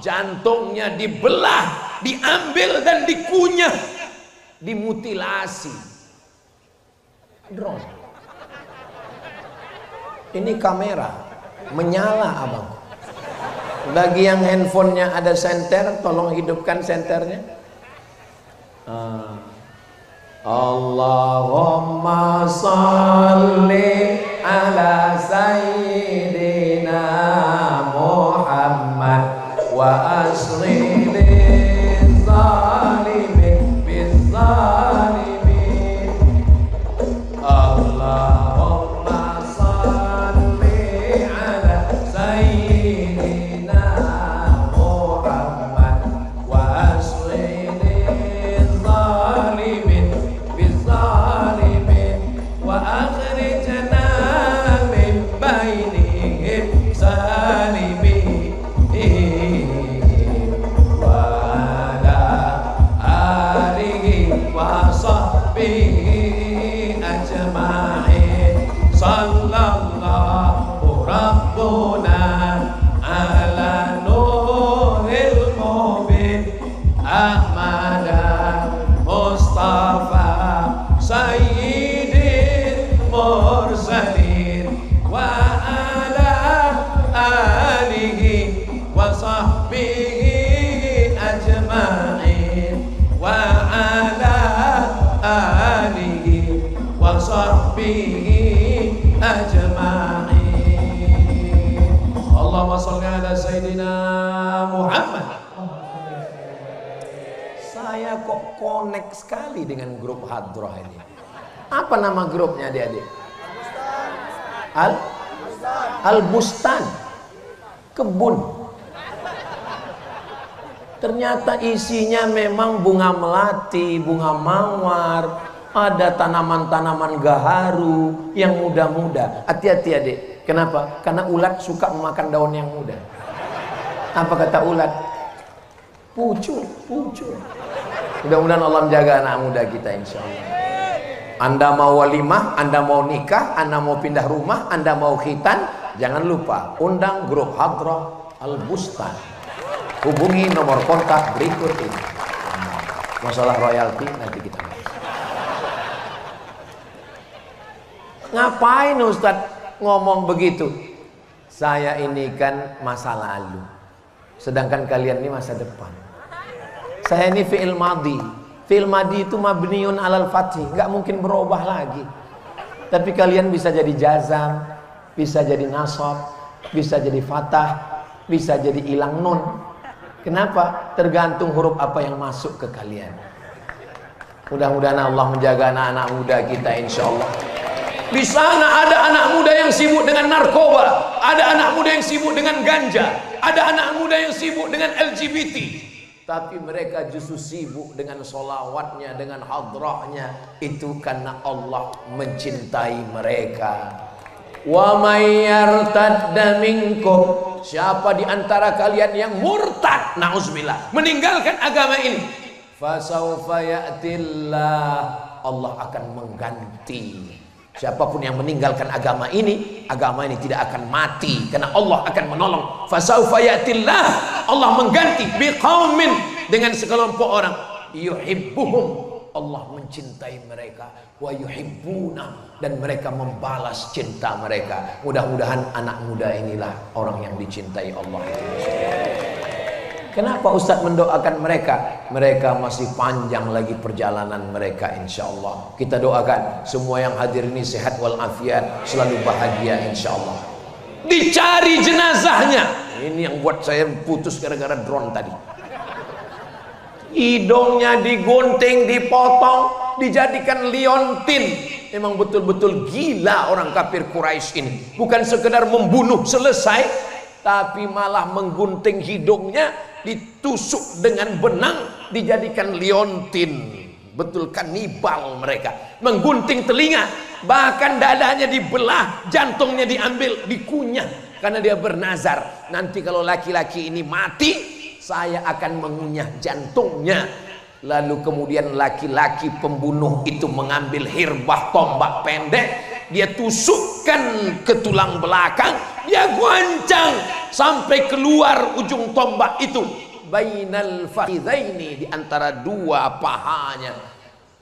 jantungnya dibelah, diambil dan dikunyah, dimutilasi. Drone. Ini kamera menyala, abang. Bagi yang handphonenya ada senter, tolong hidupkan senternya. Allahumma salli ala sayyidina Muhammad wa asri lil zalimin bil zalimin. Allahumma salli ala sayyidina Muhammad wa asri lil zalimin bil zalimin wa akhrijna min bainihim salimin wa ala alihi wa sahbihi ajma'in. Sallallahu rabbuna ala nuril mubin Ahmada Mustafa sayyidil mursalin wa ala alihi wa sahbihi ajma'in wa ala alihi wa sahbihi ajma'in. Allahumma shalli ala sayyidina Muhammad. Saya kok connect sekali dengan grup Hadroh ini. Apa nama grupnya adik-adik? Al-Bustan, kebun. Ternyata isinya memang bunga melati, bunga mawar, ada tanaman-tanaman gaharu yang muda-muda. Hati-hati adik. Kenapa? Karena ulat suka memakan daun yang muda. Apa kata ulat? Pucuk, pucuk. Mudah-mudahan Allah menjaga anak muda kita, insya Allah. Anda mau walimah, Anda mau nikah, Anda mau pindah rumah, Anda mau khitan, jangan lupa undang grup Hadroh Al-Bustan. Hubungi nomor kontak berikut ini. Masalah royalti nanti kita bahas. Ngapain Ustadz ngomong begitu? Saya ini kan masa lalu, sedangkan kalian ini masa depan. Saya ini fi'il madhi. Fi'il madhi itu mabniun alal fathi, nggak mungkin berubah lagi. Tapi kalian bisa jadi jazam, bisa jadi nasab, bisa jadi fathah, bisa jadi ilang nun. Kenapa? Tergantung huruf apa yang masuk ke kalian. Mudah-mudahan Allah menjaga anak-anak muda kita, insya Allah. Di sana ada anak muda yang sibuk dengan narkoba, ada anak muda yang sibuk dengan ganja, ada anak muda yang sibuk dengan LGBT. Tapi mereka justru sibuk dengan solawatnya, dengan hadrahnya. Itu karena Allah mencintai mereka. Wa may yartadda minkum, siapa di antara kalian yang murtad, nauzubillah, meninggalkan agama ini, fasaufa ya'tillah, Allah akan mengganti. Siapapun yang meninggalkan agama ini tidak akan mati karena Allah akan menolong. Fasaufa ya'tillah, Allah mengganti biqaumin, dengan sekelompok orang, yuhibbuhum, Allah mencintai mereka, wa yuhibbuna, dan mereka membalas cinta mereka. Mudah-mudahan anak muda inilah orang yang dicintai Allah itu. Kenapa Ustadz mendoakan mereka? Mereka masih panjang lagi perjalanan mereka, insya Allah. Kita doakan semua yang hadir ini sehat walafiat, selalu bahagia, insya Allah. Dicari jenazahnya. Ini yang buat saya putus gara-gara drone tadi. Hidungnya digunting, dipotong, dijadikan liontin. Memang betul-betul gila orang kafir Quraisy ini. Bukan sekedar membunuh selesai, tapi malah menggunting hidungnya, ditusuk dengan benang, dijadikan liontin. Betul kanibal mereka. Menggunting telinga, bahkan dadanya dibelah, jantungnya diambil, dikunyah, karena dia bernazar, nanti kalau laki-laki ini mati, saya akan mengunyah jantungnya. Lalu kemudian laki-laki pembunuh itu mengambil hirbah tombak pendek, dia tusukkan ke tulang belakang, dia goncang sampai keluar ujung tombak itu, bainal fakhidaini, di antara dua pahanya.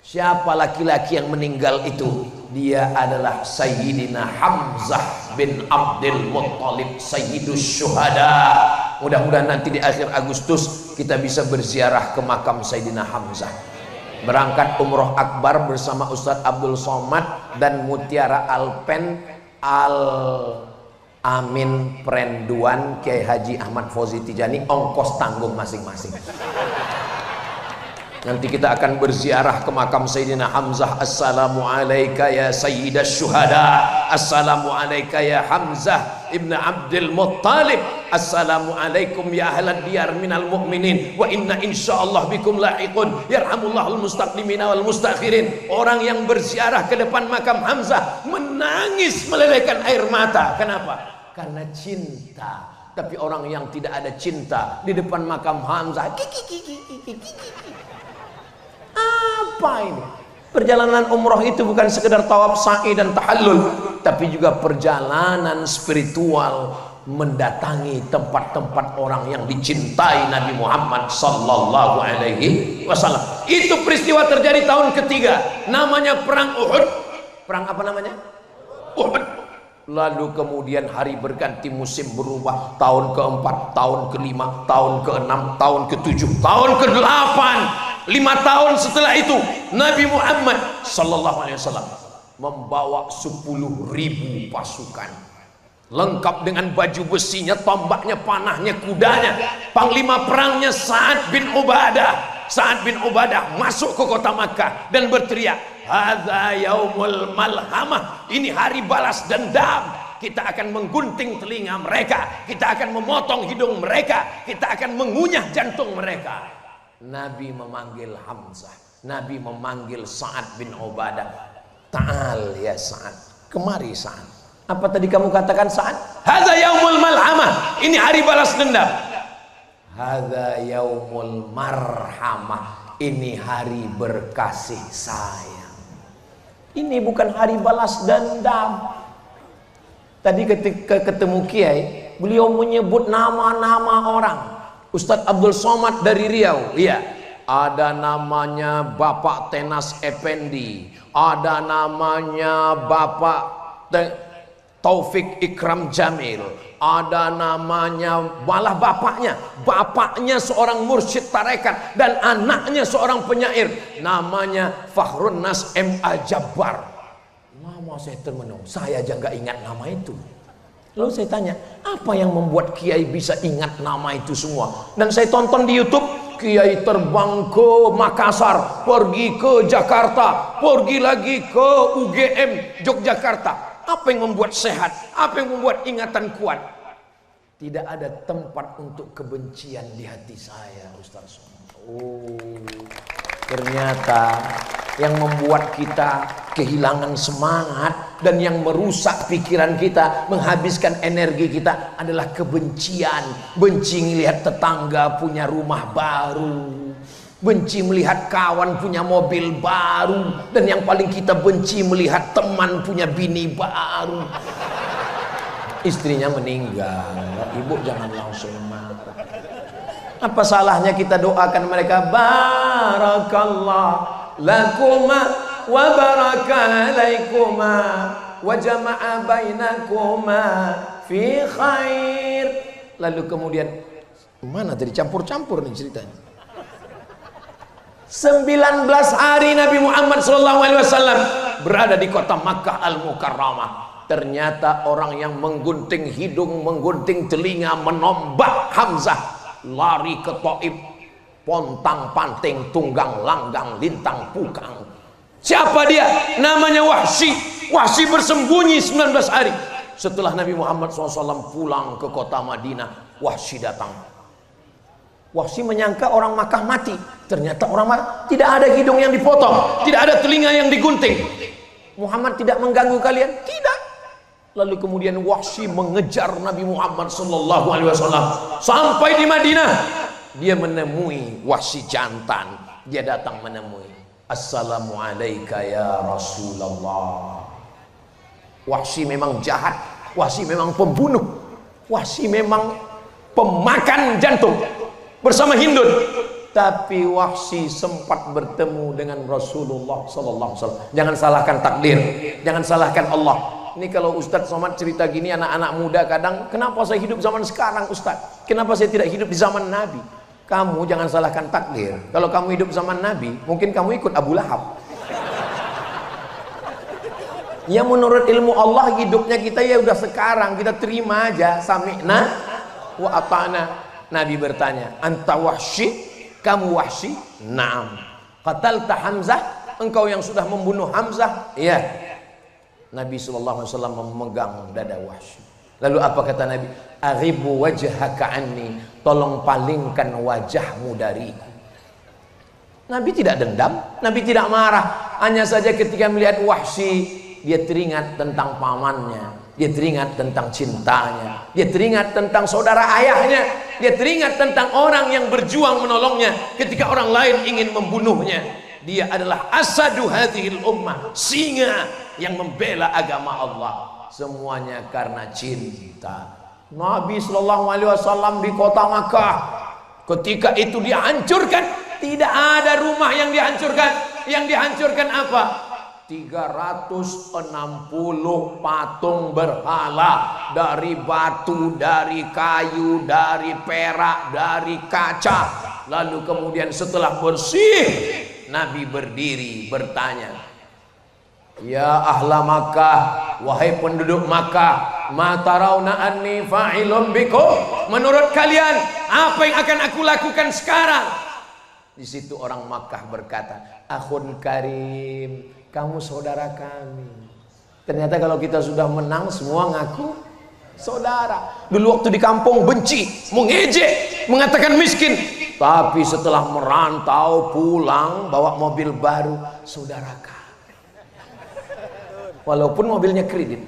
Siapa laki-laki yang meninggal itu? Dia adalah Sayyidina Hamzah bin Abdul Muttalib, Sayyidus Syuhada. Mudah-mudahan nanti di akhir Agustus kita bisa berziarah ke makam Sayyidina Hamzah. Berangkat umroh akbar bersama Ustadz Abdul Somad dan Mutiara Alpen Al-Amin Perenduan Kiai Haji Ahmad Fauzi Tijani, ongkos tanggung masing-masing. Nanti kita akan berziarah ke makam Sayyidina Hamzah. Assalamu alayka ya Sayyidas Syuhada, assalamu alayka ya Hamzah ibn Abdul Muttalib, assalamu alaikum ya ahlad diyar minal mu'minin, wa inna insyaallah bikum lahiqun, yarhamullahul mustaqdimina wal mustakhirin. Orang yang berziarah ke depan makam Hamzah menangis melelehkan air mata. Kenapa? Karena cinta. Tapi orang yang tidak ada cinta di depan makam Hamzah, apa ini? Perjalanan umroh itu bukan sekedar tawaf, sa'i dan tahallul, tapi juga perjalanan spiritual, mendatangi tempat-tempat orang yang dicintai Nabi Muhammad sallallahu alaihi wasallam. Itu peristiwa terjadi tahun ketiga, namanya perang Uhud. Perang apa namanya? Uhud. Lalu kemudian hari berganti, musim berubah, tahun keempat, tahun kelima, tahun keenam, tahun ketujuh, tahun kedelapan. 5 tahun setelah itu Nabi Muhammad sallallahu alaihi wasallam membawa 10.000 pasukan, lengkap dengan baju besinya, tombaknya, panahnya, kudanya. Panglima perangnya Sa'ad bin Ubadah. Sa'ad bin Ubadah masuk ke kota Makkah dan berteriak, hadza yaumul malhamah, ini hari balas dendam. Kita akan menggunting telinga mereka, kita akan memotong hidung mereka, kita akan mengunyah jantung mereka. Nabi memanggil Hamzah, Nabi memanggil Sa'ad bin Ubadah. Ta'al ya Sa'ad, kemari Sa'ad. Apa tadi kamu katakan Sa'ad? Hadza yaumul malhamah, ini hari balas dendam. Hadza yaumul marhamah, ini hari berkasih sayang. Ini bukan hari balas dendam. Tadi ketika ketemu Kiai, beliau menyebut nama-nama orang. Ustadz Abdul Somad dari Riau, iya, ada namanya Bapak Tenas Effendi, ada namanya Bapak Taufik Ikram Jamil, ada namanya, malah bapaknya seorang mursyid tarekat dan anaknya seorang penyair, namanya Fakhrun Nas M.A. Jabbar. Nama saya termenung, saya aja nggak ingat nama itu. Lalu saya tanya, apa yang membuat kiai bisa ingat nama itu semua? Dan saya tonton di YouTube, kiai terbang ke Makassar, pergi ke Jakarta, pergi lagi ke UGM Yogyakarta. Apa yang membuat sehat? Apa yang membuat ingatan kuat? Tidak ada tempat untuk kebencian di hati saya, Ustaz. Oh, ternyata yang membuat kita kehilangan semangat dan yang merusak pikiran kita, menghabiskan energi kita adalah kebencian. Benci melihat tetangga punya rumah baru, benci melihat kawan punya mobil baru, dan yang paling kita benci melihat teman punya bini baru. Istrinya meninggal, ibu jangan langsung marah. Apa salahnya kita doakan mereka, barakallah lakuma wa baraka alaikuma wa jama'a bainakuma fi khair. Lalu kemudian mana tadi campur-campur nih ceritanya. 19 hari Nabi Muhammad SAW berada di kota Makkah Al-Mukarramah. Ternyata orang yang menggunting hidung, menggunting telinga, menombak Hamzah, lari ke Taif, pontang panting, tunggang langgang, lintang pukang. Siapa dia? Namanya Wahsy. Wahsy bersembunyi 19 hari. Setelah Nabi Muhammad SAW pulang ke kota Madinah, Wahsy datang. Wahsy menyangka orang Makkah mati. Ternyata orang Makkah tidak ada hidung yang dipotong, tidak ada telinga yang digunting. Muhammad tidak mengganggu kalian? Tidak. Lalu kemudian Wahsy mengejar Nabi Muhammad SAW sampai di Madinah. Dia menemui Wahsy jantan. Dia datang menemui, Assalamualaikum ya Rasulullah. Wahsy memang jahat, Wahsy memang pembunuh, Wahsy memang pemakan jantung bersama Hindun. Tapi Wahsy sempat bertemu dengan Rasulullah SAW. Jangan salahkan takdir, jangan salahkan Allah. Ini kalau Ustadz Somad cerita gini, anak-anak muda kadang, kenapa saya hidup zaman sekarang Ustadz? Kenapa saya tidak hidup di zaman Nabi? Kamu jangan salahkan takdir. Kalau kamu hidup zaman Nabi, mungkin kamu ikut Abu Lahab. Ya menurut ilmu Allah hidupnya kita ya udah sekarang, kita terima aja. Sami'na wa ata'na. Nabi bertanya, anta Wahsy? Kamu Wahsy? Naam. Qatalta Hamzah? Engkau yang sudah membunuh Hamzah? Iya. Nabi SAW memegang dada Wahsy. Lalu apa kata Nabi? Aghibu wajhaka anni, tolong palingkan wajahmu dariku. Nabi tidak dendam, Nabi tidak marah. Hanya saja ketika melihat Wahsy, dia teringat tentang pamannya, dia teringat tentang cintanya, dia teringat tentang saudara ayahnya, dia teringat tentang orang yang berjuang menolongnya ketika orang lain ingin membunuhnya. Dia adalah asadu hadhil ummah, singa yang membela agama Allah. Semuanya karena cinta. Nabi SAW di kota Makkah, ketika itu dihancurkan. Tidak ada rumah yang dihancurkan. Yang dihancurkan apa? 360 patung berhala, dari batu, dari kayu, dari perak, dari kaca. Lalu kemudian setelah bersih, Nabi berdiri bertanya, ya ahla Makkah, wahai penduduk Makkah, ma tarawna anni fa'ilun bikum, menurut kalian apa yang akan aku lakukan sekarang? Di situ orang Makkah berkata, akhun karim, kamu saudara kami. Ternyata kalau kita sudah menang semua ngaku saudara. Dulu waktu di kampung benci, mengejek, mengatakan miskin. Tapi setelah merantau pulang bawa mobil baru, saudara kami. Walaupun mobilnya kredit.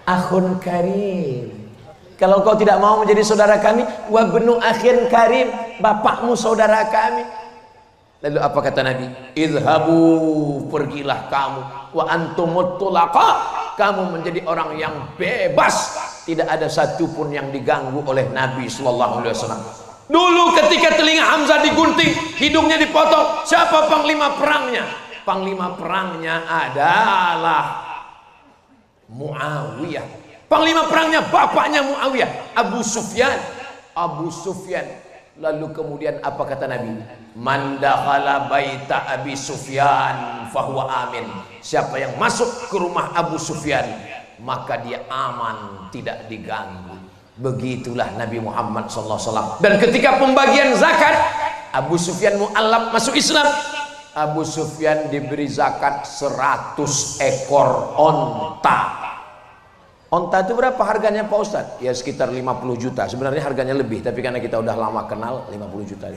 Akhun karim. Kalau kau tidak mau menjadi saudara kami, wa benu akhin karim, bapakmu saudara kami. Lalu apa kata Nabi? Idhabu, pergilah kamu. Wa antumut tulaqa, kamu menjadi orang yang bebas. Tidak ada satupun yang diganggu oleh Nabi SAW. Dulu ketika telinga Hamzah digunting, hidungnya dipotong, siapa panglima perangnya? Panglima perangnya adalah Muawiyah. Panglima perangnya bapaknya Muawiyah, Abu Sufyan. Abu Sufyan. Lalu kemudian apa kata Nabi? Man dakhala baita Abi Sufyan fahuwa amin. Siapa yang masuk ke rumah Abu Sufyan, maka dia aman, tidak diganggu. Begitulah Nabi Muhammad SAW. Dan ketika pembagian zakat, Abu Sufyan mu'allab masuk Islam. Abu Sufyan diberi zakat 100 ekor onta. Onta itu berapa harganya Pak Ustadz? Ya sekitar 50 juta. Sebenarnya harganya lebih, tapi karena kita udah lama kenal, 50 juta.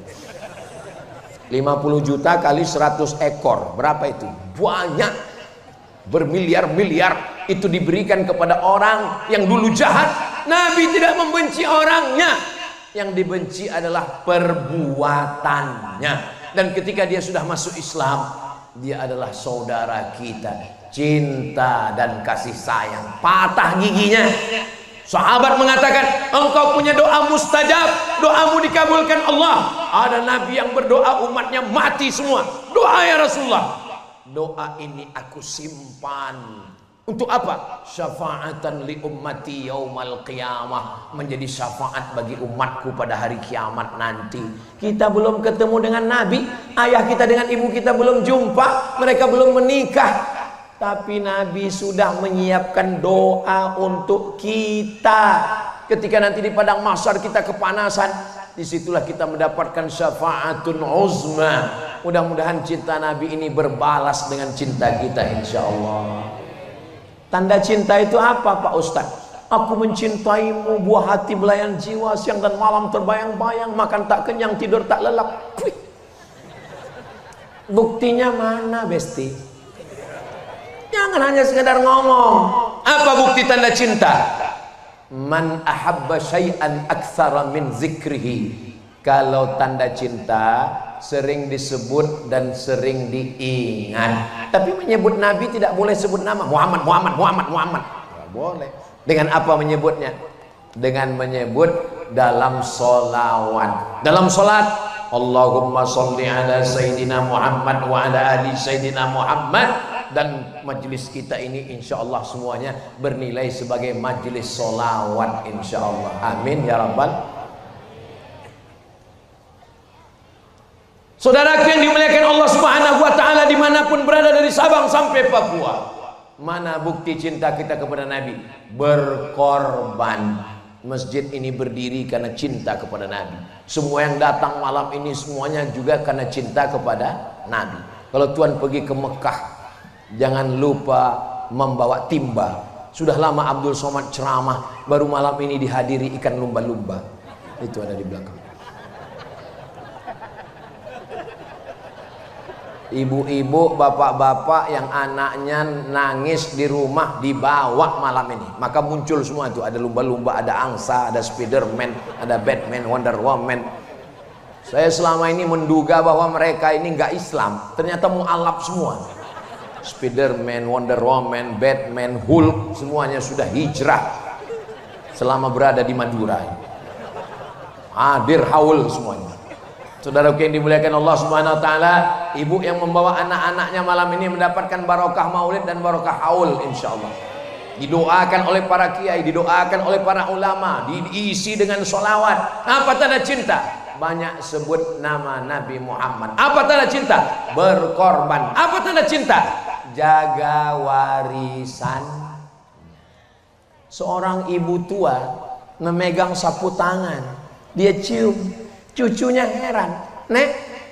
50 juta kali 100 ekor, berapa itu? Banyak, bermiliar-miliar. Itu diberikan kepada orang yang dulu jahat. Nabi tidak membenci orangnya, yang dibenci adalah perbuatannya. Dan ketika dia sudah masuk Islam, dia adalah saudara kita, cinta dan kasih sayang, patah giginya. Sahabat mengatakan, engkau punya doa mustajab, doamu dikabulkan Allah. Ada Nabi yang berdoa umatnya mati semua. Doa ya Rasulullah. Doa ini aku simpan. Untuk apa? Syafa'atan li ummati yaumal qiyamah, menjadi syafaat bagi umatku pada hari kiamat nanti. Kita belum ketemu dengan Nabi, ayah kita dengan ibu kita belum jumpa, mereka belum menikah, tapi Nabi sudah menyiapkan doa untuk kita. Ketika nanti di padang mahsyar kita kepanasan, disitulah kita mendapatkan syafa'atun uzma. Mudah-mudahan cinta Nabi ini berbalas dengan cinta kita insyaallah. Tanda cinta itu apa Pak Ustadz? Aku mencintaimu, buah hati belayan jiwa, siang dan malam terbayang-bayang, makan tak kenyang, tidur tak lelap. Buktinya mana Besti? Jangan hanya sekedar ngomong. Apa bukti tanda cinta? Man ahabba syai'an aktsara min zikrihi. Kalau tanda cinta sering disebut dan sering diingat. Tapi menyebut Nabi tidak boleh sebut nama Muhammad. Tidak boleh. Dengan apa menyebutnya? Dengan menyebut dalam solawat. Dalam solat, Allahumma sholli ala Sayyidina Muhammad wa ala ali Sayyidina Muhammad. Dan majlis kita ini insya Allah semuanya bernilai sebagai majlis solawat insya Allah. Amin ya rabbal. Saudaraku yang dimuliakan Allah Subhanahu wa taala dimanapun berada dari Sabang sampai Papua. Mana bukti cinta kita kepada Nabi? Berkorban. Masjid ini berdiri karena cinta kepada Nabi. Semua yang datang malam ini semuanya juga karena cinta kepada Nabi. Kalau Tuhan pergi ke Mekah, jangan lupa membawa timba. Sudah lama Abdul Somad ceramah, baru malam ini dihadiri ikan lumba-lumba. Itu ada di belakang. Ibu-ibu, bapak-bapak yang anaknya nangis di rumah dibawa malam ini, maka muncul semua itu. Ada lumba-lumba, ada angsa, ada Spiderman, ada Batman, Wonder Woman. Saya selama ini menduga bahwa mereka ini nggak Islam, ternyata mualaf semua. Spiderman, Wonder Woman, Batman, Hulk, semuanya sudah hijrah selama berada di Madura. Hadir haul semuanya. Saudaraku yang dimuliakan Allah Subhanahu wa taala, ibu yang membawa anak-anaknya malam ini mendapatkan barokah maulid dan barokah haul insyaallah. Didoakan oleh para kiai, didoakan oleh para ulama, diisi dengan sholawat. Apa tanda cinta? Banyak sebut nama Nabi Muhammad. Apa tanda cinta? Berkorban. Apa tanda cinta? Jaga warisan. Seorang ibu tua memegang sapu tangan, dia cium. Cucunya heran, Nek,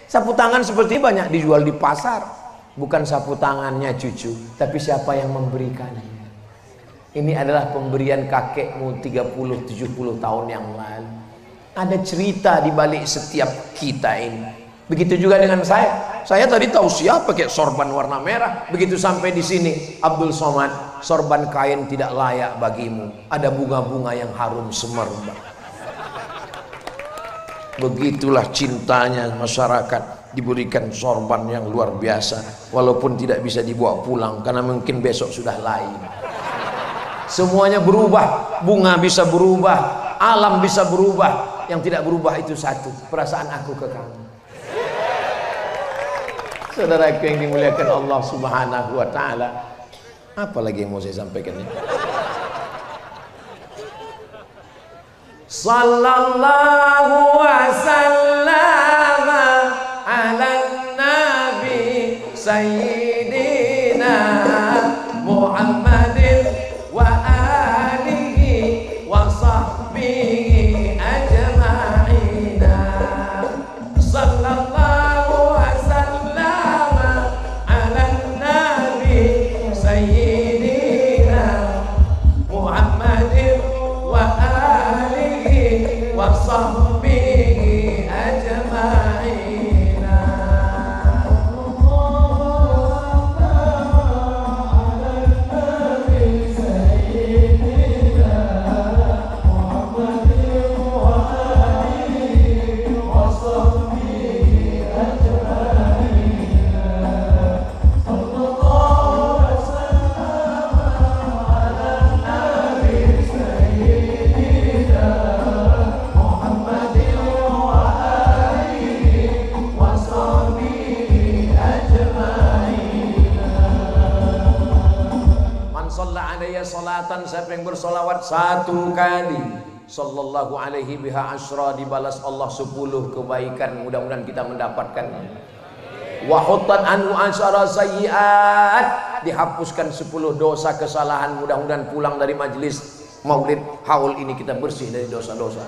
sapu tangan seperti banyak dijual di pasar. Bukan sapu tangannya cucu, tapi siapa yang memberikannya. Ini adalah pemberian kakekmu 30-70 tahun yang lalu. Ada cerita di balik setiap kita ini. Begitu juga dengan saya. Saya tadi tahu siapa pakai sorban warna merah. Begitu sampai di sini, Abdul Somad, sorban kain tidak layak bagimu. Ada bunga-bunga yang harum semerbak. Begitulah cintanya masyarakat, diberikan sorban yang luar biasa, walaupun tidak bisa dibawa pulang karena mungkin besok sudah lain. Semuanya berubah, bunga bisa berubah, alam bisa berubah. Yang tidak berubah itu satu, perasaan aku ke kamu. Saudaraku yang dimuliakan Allah Subhanahu wa taala, apa lagi yang mau saya sampaikan ini? Sallallahu wasallam ala nabi sayyidina Muhammadin wa shalla alayya salatan, siapa yang bersolawat 1 kali, sallallahu alaihi biha asyra, dibalas Allah 10 kebaikan. Mudah-mudahan kita mendapatkan. Wa huttat anhu asyara sayyi'at, dihapuskan 10 dosa kesalahan. Mudah-mudahan pulang dari majelis maulid haul ini kita bersih dari dosa-dosa.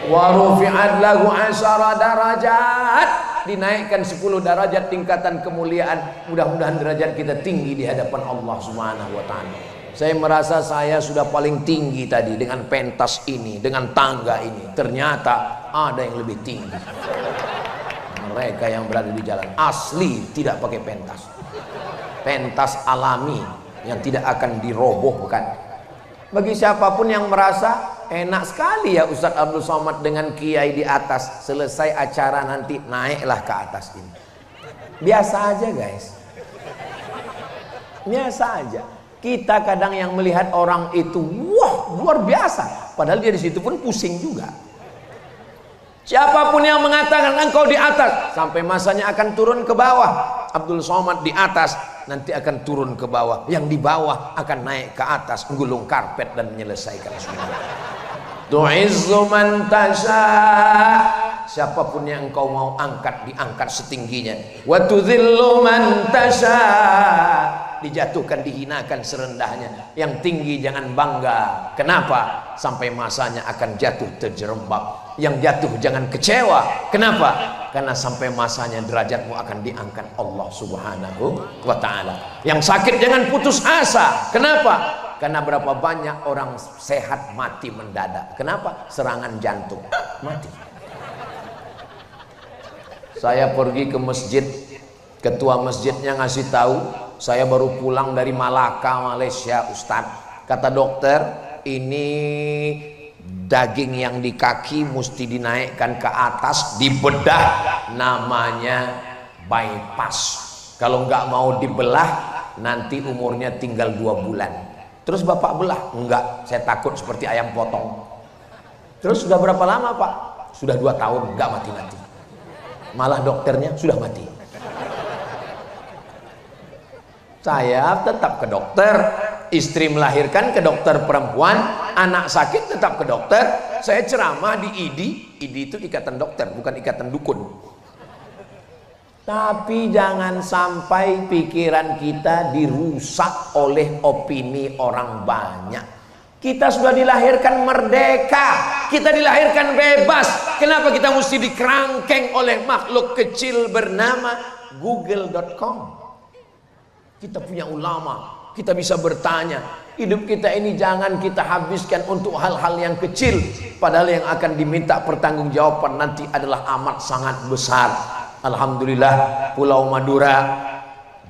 Wa rufi'at lahu asyara darajat, dinaikkan 10 derajat tingkatan kemuliaan. Mudah-mudahan derajat kita tinggi di hadapan Allah Subhanahu wa taala. Saya merasa saya sudah paling tinggi tadi dengan pentas ini, dengan tangga ini. Ternyata ada yang lebih tinggi. Mereka yang berada di jalan asli tidak pakai pentas. Pentas alami yang tidak akan dirobohkan. Bagi siapapun yang merasa enak sekali ya Ustadz Abdul Somad dengan kiai di atas, selesai acara nanti naiklah ke atas ini. Biasa aja guys. Biasa aja. Kita kadang yang melihat orang itu wah luar biasa, padahal dia di situ pun pusing juga. Siapapun yang mengatakan engkau di atas, sampai masanya akan turun ke bawah. Abdul Somad di atas, nanti akan turun ke bawah. Yang di bawah akan naik ke atas, menggulung karpet dan menyelesaikan semua. Tu'izzu man tasha, siapapun yang engkau mau angkat, diangkat setingginya. Wa tudhillu man tasha, dijatuhkan, dihinakan serendahnya. Yang tinggi jangan bangga. Kenapa? Sampai masanya akan jatuh terjerembab. Yang jatuh jangan kecewa. Kenapa? Karena sampai masanya derajatmu akan diangkat Allah Subhanahu wa ta'ala. Yang sakit jangan putus asa. Kenapa? Karena berapa banyak orang sehat mati mendadak. Kenapa? Serangan jantung mati. Saya pergi ke masjid, ketua masjidnya ngasih tahu, saya baru pulang dari Malaka, Malaysia, Ustadz. Kata dokter, ini daging yang di kaki mesti dinaikkan ke atas, dibedah, namanya bypass. Kalau nggak mau dibelah, nanti umurnya tinggal 2 bulan. Terus bapak belah? Enggak, saya takut seperti ayam potong. Terus sudah berapa lama pak? Sudah 2 tahun, nggak mati-mati. Malah dokternya sudah mati. Saya tetap ke dokter, istri melahirkan ke dokter perempuan, anak sakit tetap ke dokter. Saya ceramah di IDI. IDI itu ikatan dokter, bukan ikatan dukun. Tapi jangan sampai pikiran kita dirusak oleh opini orang banyak. Kita sudah dilahirkan merdeka, kita dilahirkan bebas. Kenapa kita mesti dikerangkeng oleh makhluk kecil bernama google.com? Kita punya ulama, kita bisa bertanya. Hidup kita ini jangan kita habiskan untuk hal-hal yang kecil, padahal yang akan diminta pertanggungjawaban nanti adalah amat sangat besar. Alhamdulillah, Pulau Madura,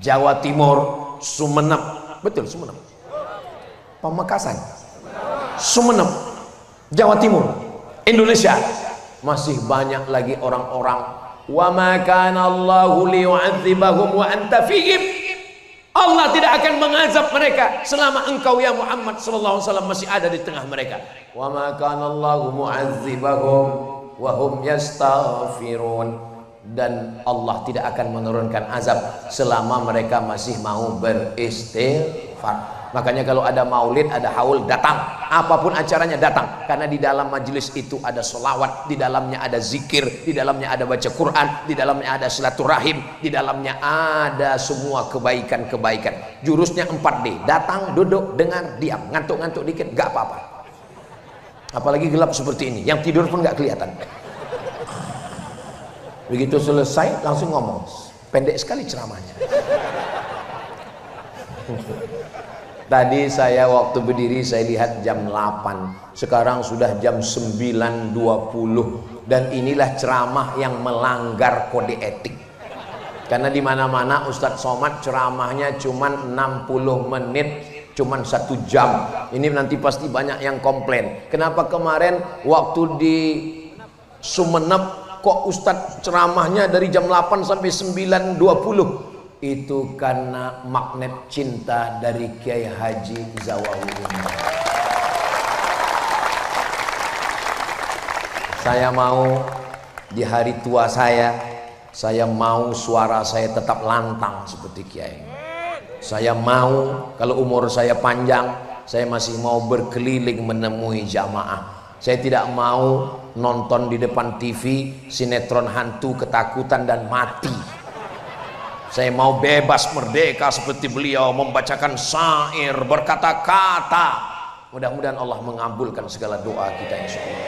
Jawa Timur, Sumeneb, betul Sumeneb, Pamekasan, Sumeneb, Jawa Timur, Indonesia, masih banyak lagi orang-orang. Wa ma kana Allahu liyu'adzibahum wa anta fihim. Allah tidak akan mengazab mereka selama engkau ya Muhammad sallallahu alaihi wasallam masih ada di tengah mereka. Wa ma kana Allahu mu'adzibahum wa hum yastaghfirun. Dan Allah tidak akan menurunkan azab selama mereka masih mau beristighfar. Makanya kalau ada maulid, ada haul, datang. Apapun acaranya datang. Karena di dalam majelis itu ada solawat, di dalamnya ada zikir, di dalamnya ada baca Quran, di dalamnya ada silaturahim, di dalamnya ada semua kebaikan-kebaikan. Jurusnya 4D. Datang, duduk, dengar, diam. Ngantuk-ngantuk dikit, gak apa-apa. Apalagi gelap seperti ini, yang tidur pun gak kelihatan. Begitu selesai langsung ngomong. Pendek sekali ceramahnya. Tadi saya waktu berdiri saya lihat jam 8. Sekarang sudah jam 9.20. Dan inilah ceramah yang melanggar kode etik. Karena di mana-mana Ustadz Somad ceramahnya cuman 60 menit, cuman 1 jam. Ini nanti pasti banyak yang komplain. Kenapa kemarin waktu di Sumeneb kok Ustadz ceramahnya dari jam 8 sampai 9.20? Itu karena magnet cinta dari Kiai Haji Zawawi. Saya mau di hari tua saya mau suara saya tetap lantang seperti Kiai. Saya mau, kalau umur saya panjang, saya masih mau berkeliling menemui jamaah. Saya tidak mau nonton di depan TV sinetron hantu, ketakutan dan mati. Saya mau bebas merdeka seperti beliau, membacakan syair, berkata-kata. Mudah-mudahan Allah mengabulkan segala doa kita insyaallah.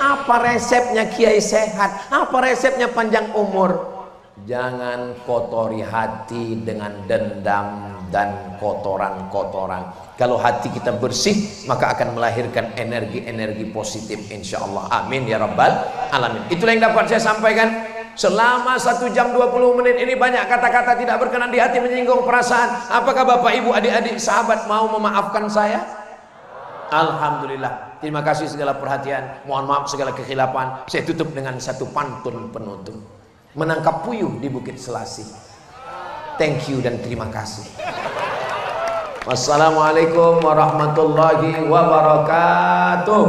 Apa resepnya Kiai sehat? Apa resepnya panjang umur? Jangan kotori hati dengan dendam dan kotoran-kotoran. Kalau hati kita bersih, maka akan melahirkan energi-energi positif insyaallah. Amin ya rabbal alamin. Itulah yang dapat saya sampaikan. Selama 1 jam 20 menit ini banyak kata-kata tidak berkenan di hati, menyinggung perasaan. Apakah Bapak Ibu, adik-adik, sahabat mau memaafkan saya? Alhamdulillah. Terima kasih segala perhatian. Mohon maaf segala kekhilafan. Saya tutup dengan satu pantun penutup. Menangkap puyuh di Bukit Selasih. Thank you dan terima kasih. Wassalamualaikum warahmatullahi wabarakatuh.